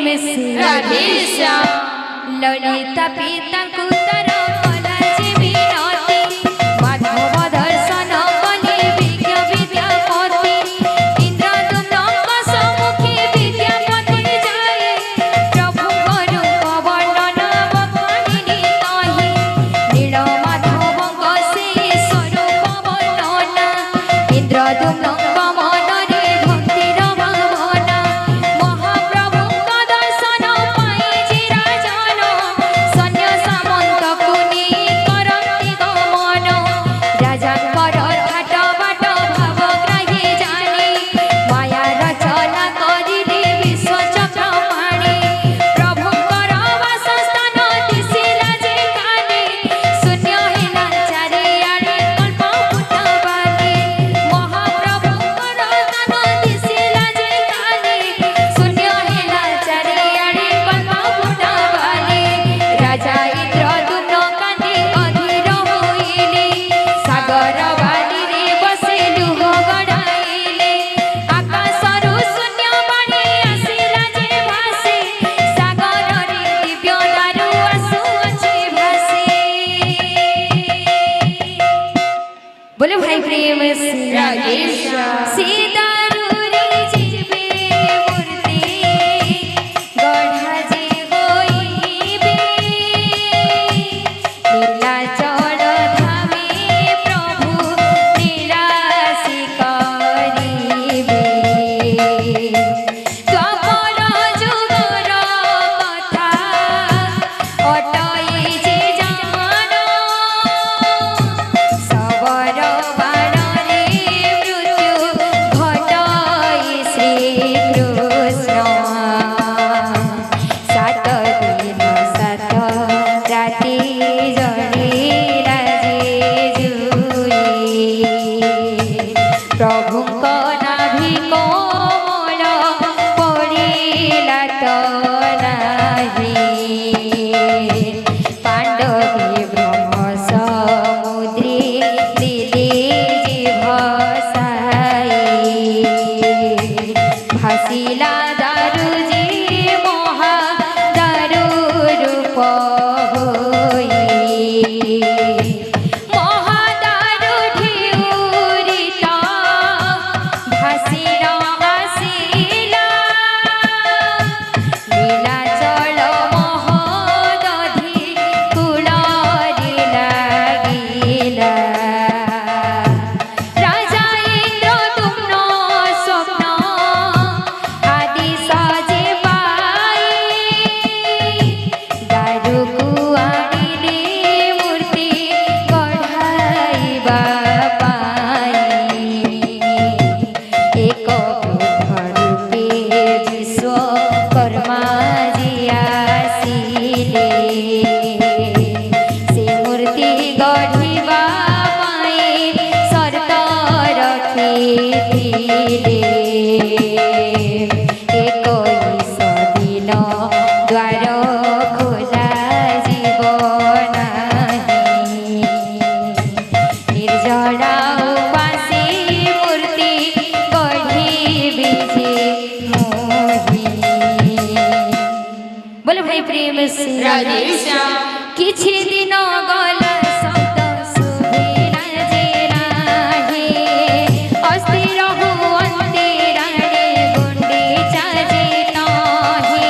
Speaker 1: प्रेम से
Speaker 2: राधे श्याम
Speaker 1: ललिता पिता कुतर कलाजी विनती माधव दर्शन कले विज्ञ विद्यापति इंद्रदुम्नक सम्मुखे विद्यापति जाए प्रभु रूप वर्णन बखानिनि ताहि नीलमाधवଙ୍କ से स्वरूप वर्णन इंद्रदुम्नक मनरे भक्तिर भावना महाप्रभुଙ୍କ दर्शन पाई राजन सैन्य सामंत कुनी करती गमन राजांकर ठाट बाट भावग्राही जानी माया रचना करिले विश्वचक्र पाणी प्रभुंकर वासस्थान दिशिला जे काने शून्य हेला चारिआडे कल्प फुटबाले महाप्रभुंकर दान दिशिला जे काने शून्य हेला चारिआडे कल्प फुटबाले राजा इंद्रदुम्न कांदे अधीर होइले सागर बालीरे बसे लुह गड़ाइले आकाशरु शून्य बाणी आसिला जे भासे सागररे दिव्य दारु आसुअछि भासे बोले भाई प्रेम से
Speaker 2: राधे श्याम
Speaker 1: सीतारू रे जीवे मूर्ति गढ़ा जे होइबे नीलाचल धामे प्रभु निराशी करिबे द्वापर जुगर कथा अटई जे जान सबर बाणरे मृत्यु घटाई श्री कृष्ण सात दिन सात राति जड़िला जे जुई प्रभुଙ୍କ नाभि कोमल पड़िला तो नाही पांडवे ब्रह्म समुद्रे दिले जीव साई भासिला दारु जी महा दारु रूप होई महादारु ढिउरिता भासिर आसिला नीलाचल महोदधि कूଳରେ लागिला राजा इंद्रदुम्न स्वप्न आदि सजे पाई दारुକୁ आनिले मूर्ति गढ़ाइबा पाई एक बुद्ध रूपे विश्वकर्मा जी आसिले से मूर्ति गढ़िबा पाई शर्त रखिथिले 21 दिन द्वार खोला जीव नाही निर्जरा उपासी मूर्ति गढ़िबे जे मोहि बोले भाई प्रेम से
Speaker 2: राधे श्याम
Speaker 1: किछि दिन गला शब्द सुभिला जे राहे अस्थिर हुअन्ते राणे गुण्डिचा जे ताहे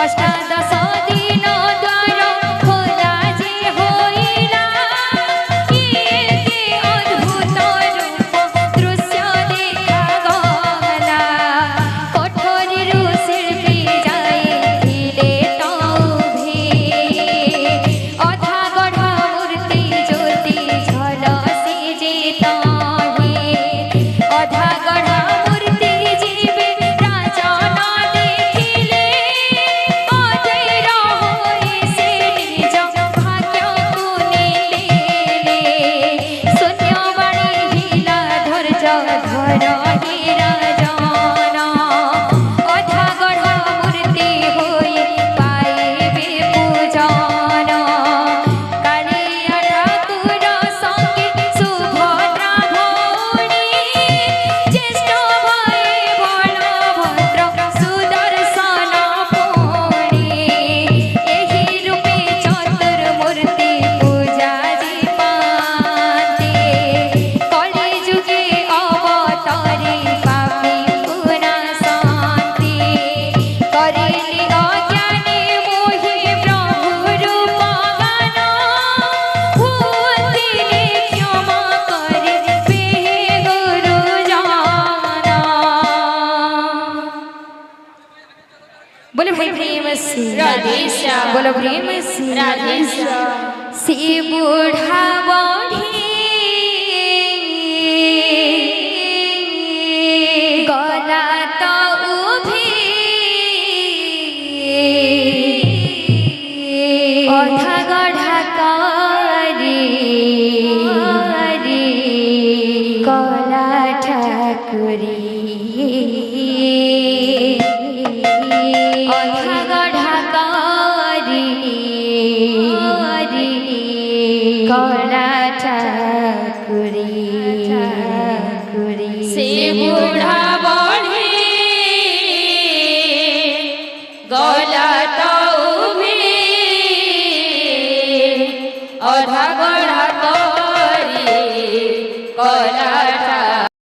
Speaker 1: अष्टादश दिन द्वार खोला जे होइला एते अद्भुत रूप दृश्य देखागला कोठरीरु शिल्पी जाइथिले तौभे अधा गढ़ बोले भाई प्रेम से
Speaker 2: राधे श्याम
Speaker 1: बोलो प्रेम से
Speaker 2: राधे श्याम
Speaker 1: से बूढ़ा बूढ़ी गला तो उभी अधा गढ़ा करी कला ठाकुरी अधा गढ़ा करी कला ठाकुरी
Speaker 2: से बूढ़ा बड़ी गला तो उभी अधा